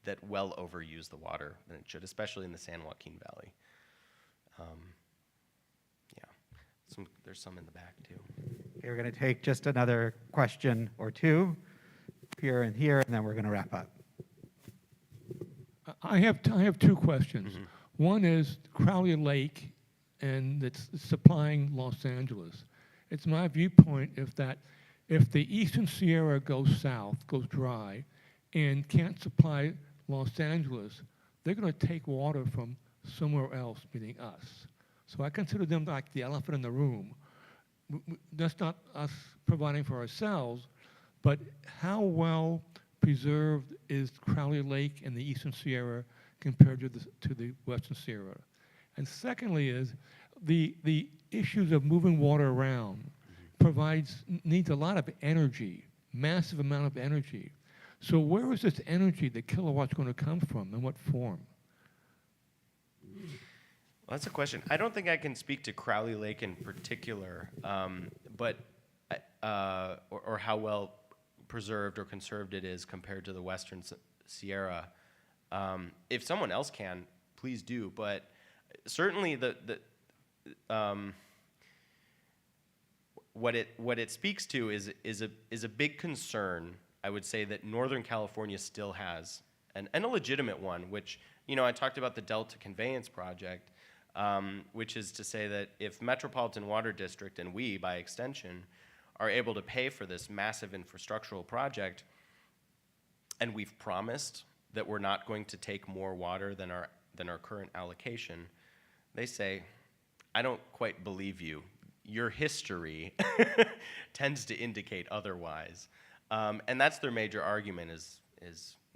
G: that well overuse the water than it should, especially in the San Joaquin Valley. There's some in the back too.
A: Okay, we're going to take just another question or two here, and then we're going to wrap up.
L: I have two questions. Mm-hmm. One is Crowley Lake, and it's supplying Los Angeles. It's my viewpoint if the Eastern Sierra goes south, goes dry, and can't supply Los Angeles, they're going to take water from somewhere else, meaning us. So I consider them like the elephant in the room. That's not us providing for ourselves, but how well preserved is Crowley Lake in the Eastern Sierra compared to the Western Sierra? And secondly is the issues of moving water around needs a lot of energy, massive amount of energy. So where is this energy, the kilowatts, going to come from? In what form?
G: Well, that's a question. I don't think I can speak to Crowley Lake in particular, but or how well preserved or conserved it is compared to the Western Sierra. If someone else can, please do. But certainly what it speaks to is a big concern. I would say that Northern California still has, and a legitimate one, which, I talked about the Delta Conveyance Project, which is to say that if Metropolitan Water District, and we, by extension, are able to pay for this massive infrastructural project, and we've promised that we're not going to take more water than our current allocation, they say, I don't quite believe you. Your history tends to indicate otherwise. And that's their major argument is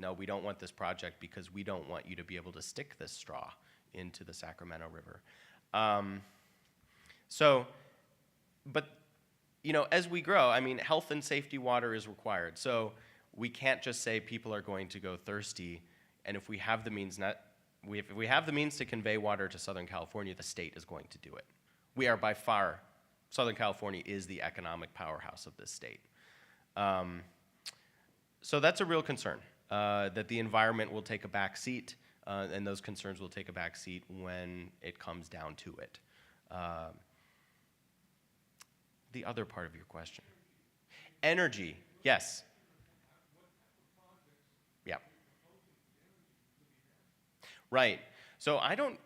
G: no, we don't want this project because we don't want you to be able to stick this straw into the Sacramento River. But as we grow, health and safety water is required. So we can't just say people are going to go thirsty, and if we have the means if we have the means to convey water to Southern California, the state is going to do it. We are by far, Southern California is the economic powerhouse of this state. So that's a real concern, that the environment will take a back seat, and those concerns will take a back seat when it comes down to it. The other part of your question. Energy, yes. Yeah. Right. So I don't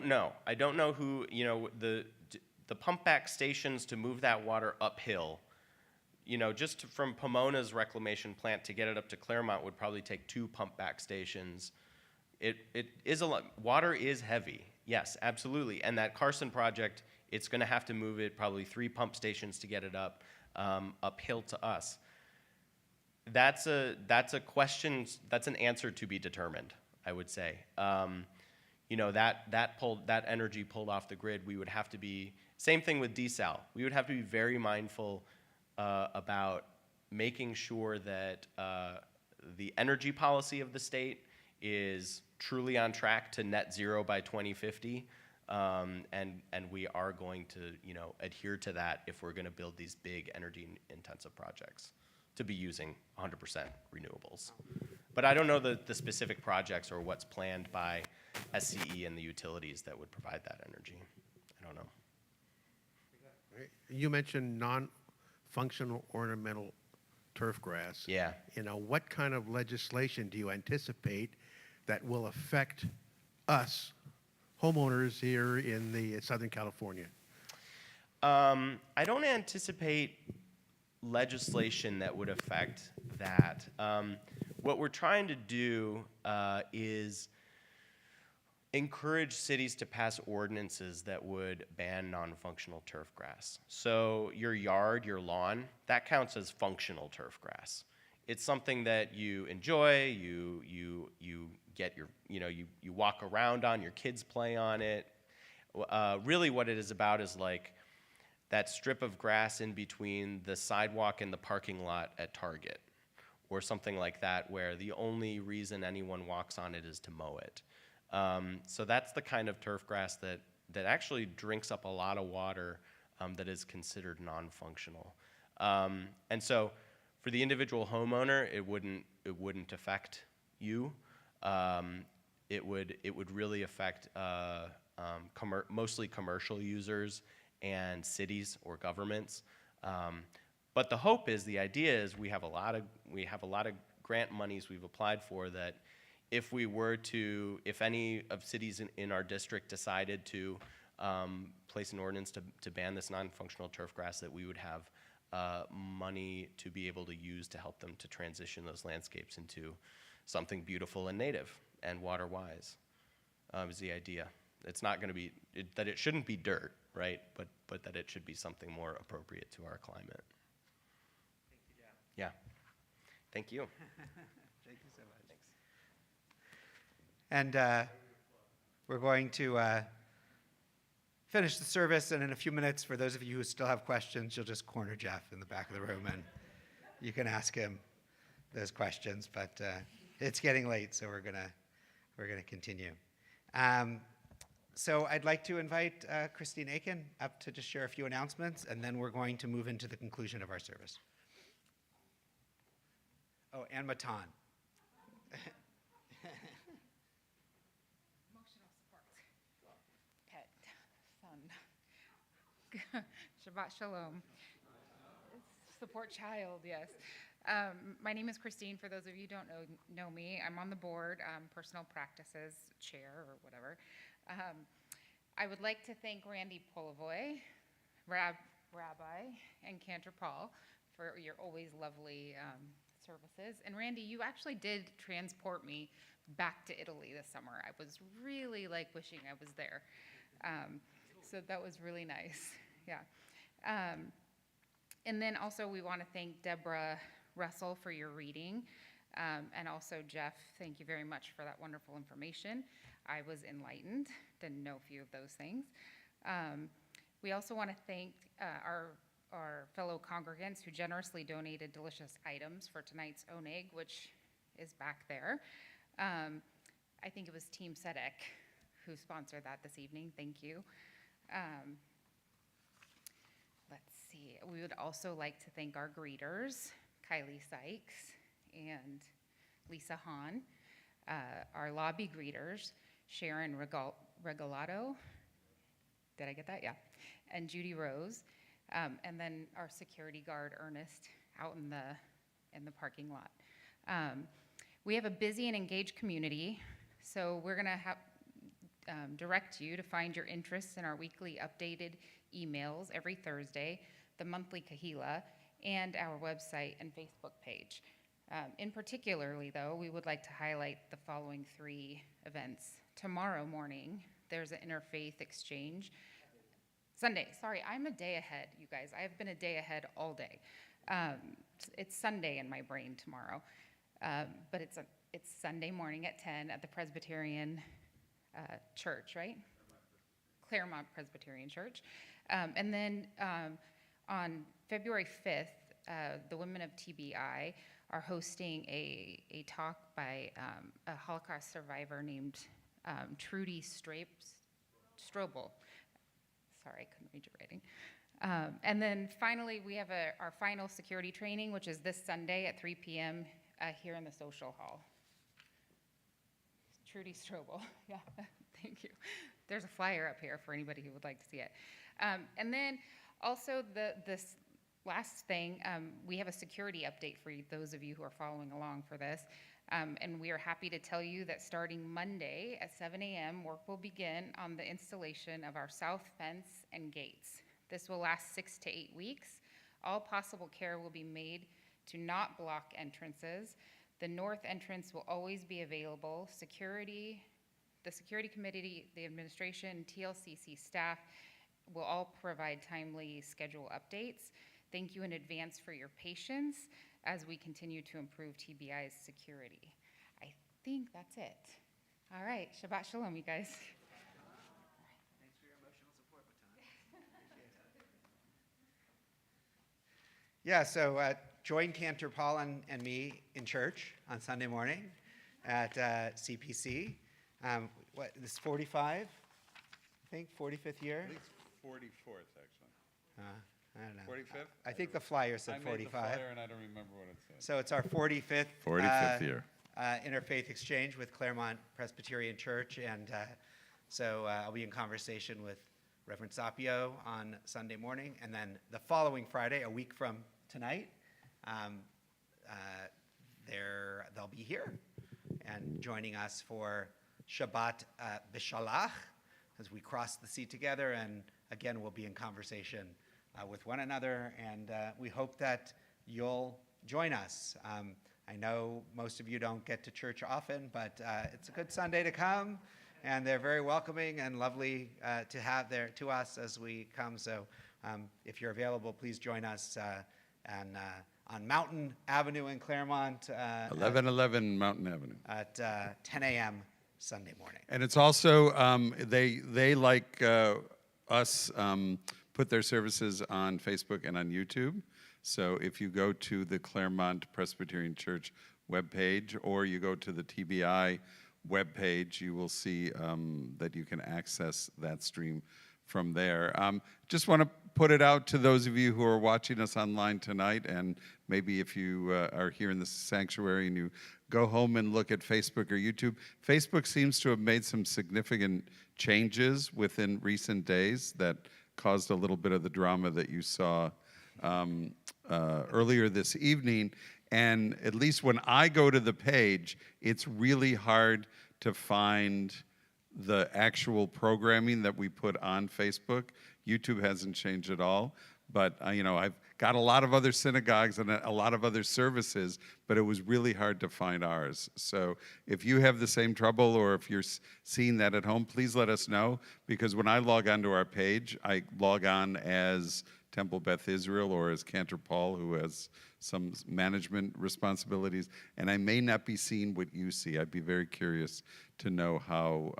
G: know. I don't know who, the pump back stations to move that water uphill, just from Pomona's reclamation plant to get it up to Claremont would probably take 2 pump back stations. It is a lot. Water is heavy. Yes, absolutely. And that Carson project, it's going to have to move it probably 3 pump stations to get it uphill to us. That's a question. That's an answer to be determined, I would say. That energy pulled off the grid, we would have to be, same thing with desal. We would have to be very mindful about making sure that the energy policy of the state is truly on track to net zero by 2050, and we are going to adhere to that if we're going to build these big energy intensive projects to be using 100% renewables. But I don't know the specific projects or what's planned by SCE and the utilities that would provide that energy. I don't know.
M: You mentioned non-functional ornamental turf grass.
G: Yeah.
M: What kind of legislation do you anticipate that will affect us, homeowners here in the Southern California?
G: I don't anticipate legislation that would affect that. What we're trying to do is encourage cities to pass ordinances that would ban non-functional turf grass. So your yard, your lawn, that counts as functional turf grass. It's something that you enjoy, you get you walk around on, your kids play on it. Really what it is about is like that strip of grass in between the sidewalk and the parking lot at Target, or something like that, where the only reason anyone walks on it is to mow it. So that's the kind of turf grass that actually drinks up a lot of water that is considered non-functional. And so for the individual homeowner, it wouldn't affect you. It would really affect mostly commercial users and cities or governments. But the hope is, the idea is, we have a lot of grant monies we've applied for that if any of cities in our district decided to place an ordinance to ban this non-functional turf grass, that we would have money to be able to use to help them to transition those landscapes into something beautiful and native and water-wise, is the idea. It's not going to be, that it shouldn't be dirt, right? But that it should be something more appropriate to our climate.
A: Thank you, Jeff.
G: Yeah. Thank you.
A: Thank you so much. Thanks. And we're going to finish the service, and in a few minutes, for those of you who still have questions, you'll just corner Jeff in the back of the room, and you can ask him those questions. But it's getting late, so we're gonna continue. So I'd like to invite Christine Aiken up to just share a few announcements, and then we're going to move into the conclusion of our service. Oh, and Matan.
N: Emotional support. Pet, son. Shabbat shalom. Support child, yes. My name is Christine. For those of you who don't know me, I'm on the board, personal practices chair or whatever. I would like to thank Randy Polivoy, Rabbi, and Cantor Paul for your always lovely services. And Randy, you actually did transport me back to Italy this summer. I was really wishing I was there. So that was really nice. Yeah. And then also we want to thank Deborah Russell for your reading. And also Jeff, thank you very much for that wonderful information. I was enlightened, didn't know a few of those things. We also want to thank our fellow congregants who generously donated delicious items for tonight's oneg, which is back there. I think it was Team Tzedek who sponsored that this evening. Thank you. Let's see. We would also like to thank our greeters, Kylie Sykes and Lisa Hahn, our lobby greeters, Sharon Regalato. Did I get that? Yeah. And Judy Rose. And then our security guard, Ernest, out in the parking lot. We have a busy and engaged community, so we're going to direct you to find your interests in our weekly updated emails every Thursday, the monthly Kahila, and our website and Facebook page. In particularly, though, we would like to highlight the following 3 events. Tomorrow morning, there's an interfaith exchange. Sunday, sorry, I'm a day ahead, you guys. I have been a day ahead all day. It's Sunday in my brain tomorrow, but it's Sunday morning at 10 at the Presbyterian Church, right? Claremont Presbyterian Church. And then on February 5th, the women of TBI are hosting a talk by a Holocaust survivor named Trudy Strobel. Sorry, I couldn't read your writing. And then finally, we have our final security training, which is this Sunday at 3 p.m. Here in the social hall. Trudy Strobel, yeah, thank you. There's a flyer up here for anybody who would like to see it. And then also this last thing, we have a security update for those of you who are following along for this. And we are happy to tell you that starting Monday at 7 a.m., work will begin on the installation of our south fence and gates. This will last 6 to 8 weeks. All possible care will be made to not block entrances. The north entrance will always be available. The security committee, the administration, TLCC staff will all provide timely schedule updates. Thank you in advance for your patience as we continue to improve TBI's security. I think that's it. All right, Shabbat Shalom, you guys.
A: Thanks for your emotional support, Matan. Yeah, so join Cantor Paul and me in church on Sunday morning at CPC. This is 45, I think, 45th year?
B: I think it's 44th, actually.
A: I don't know.
B: 45th?
A: I think the flyer said 45.
B: I made the flyer and I don't remember what it said.
A: So it's our 45th
B: 45th year.
A: Interfaith Exchange with Claremont Presbyterian Church. And so I'll be in conversation with Reverend Sapio on Sunday morning. And then the following Friday, a week from tonight, they'll be here and joining us for Shabbat B'Shalach as we cross the sea together. And again, we'll be in conversation with one another, and we hope that you'll join us. I know most of you don't get to church often, but it's a good Sunday to come, and they're very welcoming and lovely to have there to us as we come. So if you're available, please join us on Mountain Avenue in Claremont.
E: 1111 Mountain Avenue.
A: At 10 a.m. Sunday morning.
E: And it's also, they like us, put their services on Facebook and on YouTube. So if you go to the Claremont Presbyterian Church webpage, or you go to the TBI webpage, you will see that you can access that stream from there. Just want to put it out to those of you who are watching us online tonight, and maybe if you are here in the sanctuary and you go home and look at Facebook or YouTube. Facebook seems to have made some significant changes within recent days that caused a little bit of the drama that you saw earlier this evening. And at least when I go to the page, it's really hard to find the actual programming that we put on Facebook. YouTube hasn't changed at all. But I've got a lot of other synagogues and a lot of other services, but it was really hard to find ours. So if you have the same trouble, or if you're seeing that at home, please let us know, because when I log onto our page, I log on as Temple Beth Israel or as Cantor Paul, who has some management responsibilities, and I may not be seeing what you see. I'd be very curious to know how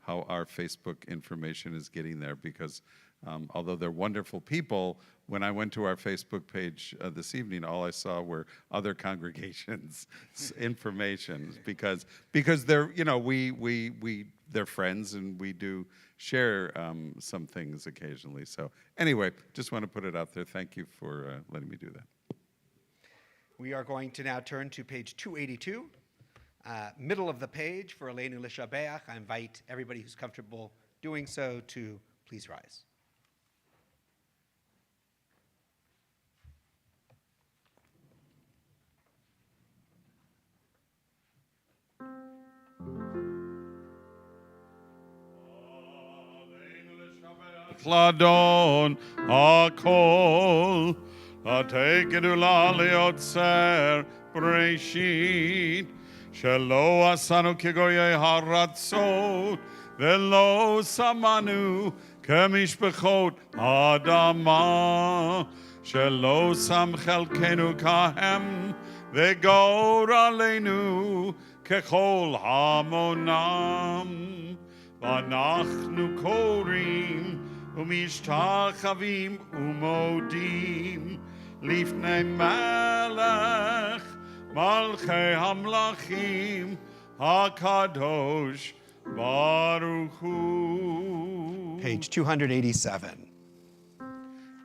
E: our Facebook information is getting there, because although they're wonderful people, when I went to our Facebook page this evening, all I saw were other congregations' information, because they're they're friends, and we do share some things occasionally. So anyway, just want to put it out there. Thank you for letting me do that.
A: We are going to now turn to page 282, middle of the page for Aleinu L'Shabeach. I invite everybody who's comfortable doing so to please rise.
B: Ladon Akol Ategedula Leotzer Breshit Shelo Asanu Kegoye Haratzot Velo Samanu Kemishbechot Adama Shelo Sam Chelkenu Kahem Vegor Aleinu Kechol Hamonam Vanachnu Korim Umishtachavim umodim Lifnei Melech Malchei Hamlachim HaKadosh Baruch Hu.
A: Page 287.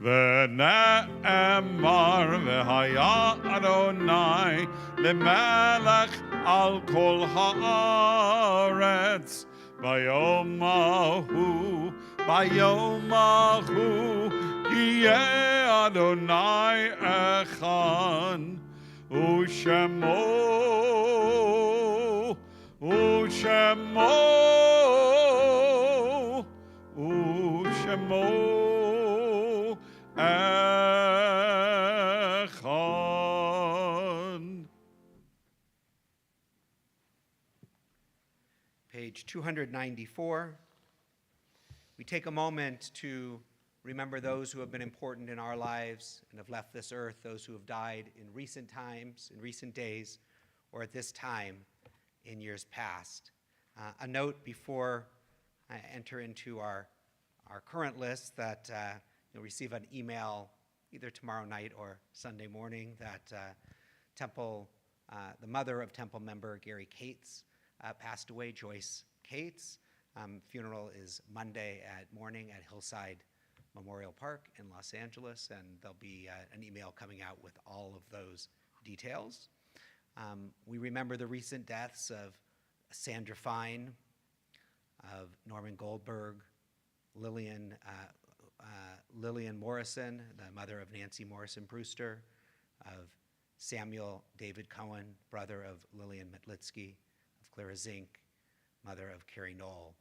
B: ונאמר והיה אדוני למלך על כל הארץ ביום ההוא יהיה אדוני אחד ושמו echad.
A: Page 294. We take a moment to remember those who have been important in our lives and have left this earth, those who have died in recent times, in recent days, or at this time in years past. A note before I enter into our current list that you'll receive an email either tomorrow night or Sunday morning that the mother of Temple member Gary Cates passed away, Joyce Cates. Funeral is Monday morning at Hillside Memorial Park in Los Angeles, and there'll be an email coming out with all of those details. We remember the recent deaths of Sandra Fine, of Norman Goldberg, Lillian Morrison, the mother of Nancy Morrison Brewster, of Samuel David Cohen, brother of Lillian Metlitsky, of Clara Zink, mother of Carrie Knoll.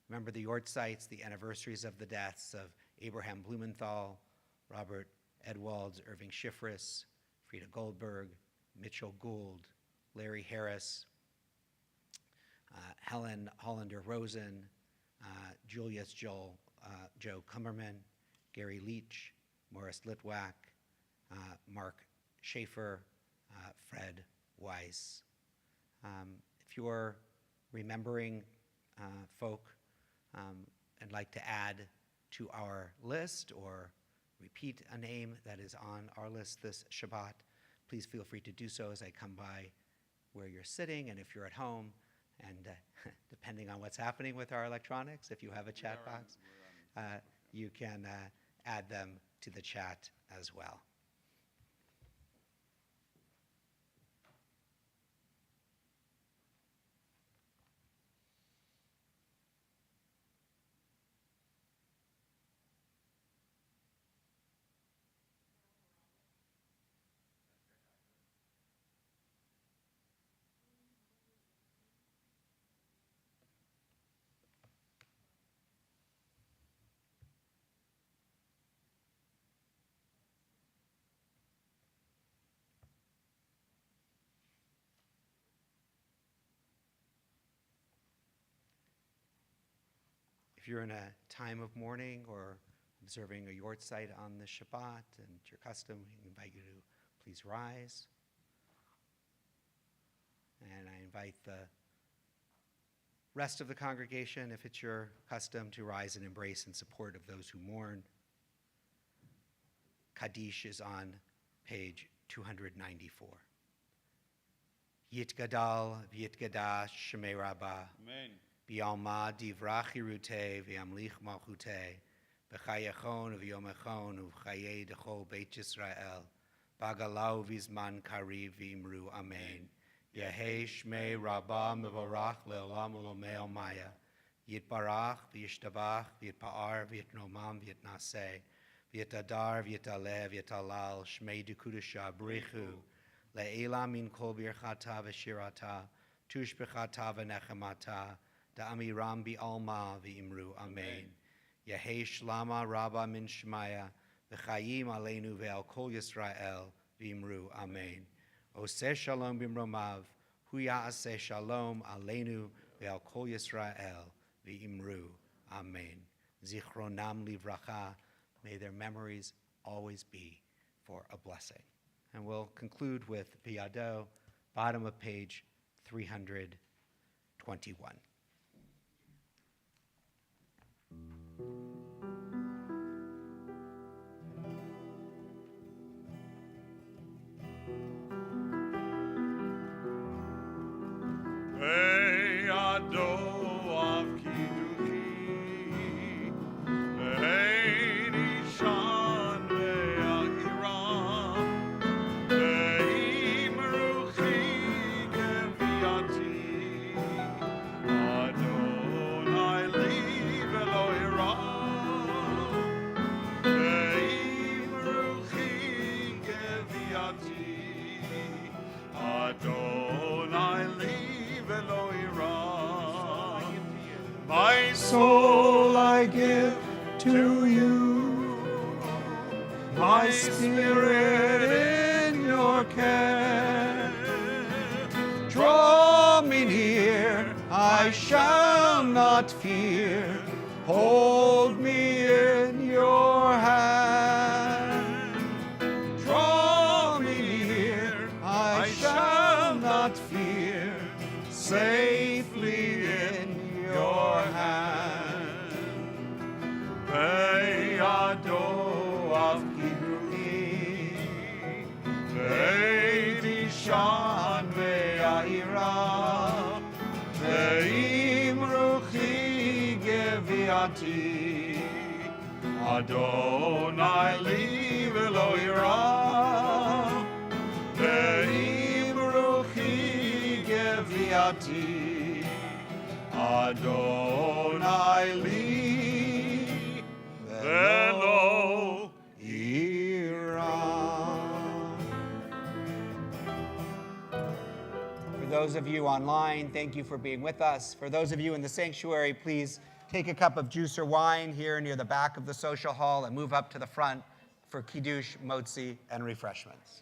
A: Remember the Yortzites, the anniversaries of the deaths of Abraham Blumenthal, Robert Edwalds, Irving Schifris, Frida Goldberg, Mitchell Gould, Larry Harris, Helen Hollander Rosen, Julius Joe Kummerman, Gary Leach, Morris Litwack, Mark Schaefer, Fred Weiss. If you're remembering folk and like to add to our list or repeat a name that is on our list this Shabbat, please feel free to do so as I come by where you're sitting. And if you're at home, and depending on what's happening with our electronics, if you have a chat box, you can add them to the chat as well. If you're in a time of mourning or observing a yort site on the Shabbat and your custom, we invite you to please rise. And I invite the rest of the congregation, if it's your custom, to rise and embrace in support of those who mourn. Kaddish is on page 294. Yitgadal v'yitgadash shemei rabbah.
B: Amen.
A: Bialma divrach hirute v'amlich malchute b'chayachon v'yomechon u'v'chaye dechol Beit Yisrael bagalau v'zman kariv v'imru amen. Yehei shmei rabbah mevorach le'olam u'lomei almaya yitbarach v'yishtabach v'yitpa'ar v'yitnomam v'yitnaseh v'yitadar v'yitaleh v'yitalal shmei dekudusha brichu le'ela min kol birchata v'shirata tush b'chata v'nechemata Da'amiram bi'alma v'imru amen. Yehei shlama rabba min shmaya v'chayim aleinu ve'al kol Yisrael v'imru amen. Oseh shalom b'mromav hu ya'aseh shalom aleinu ve'al kol Yisrael v'imru amen. Zichronam livracha, may their memories always be for a blessing. And we'll conclude with Biyado, bottom of page 321.
B: Beyado av kiduchi, be'nishan ve'ahiram, be'imruchi keviati, Adonai li velo ira, be'imruchi keviati, Adonai li velo ira. My soul I give to you, my spirit in your care.
A: Draw me near, I shall not fear. Hold me in your hand. Draw me near, I shall not fear. Safely in your hand.
B: Beyado av kiduchi, be'nishan ve'aira, be'imruchi geviati, Adonai li velo ira, be'imruchi geviati, Adonai li velo ira.
A: For those of you online, thank you for being with us. For those of you in the sanctuary, please take a cup of juice or wine here near the back of the social hall and move up to the front for kiddush, motzi, and refreshments.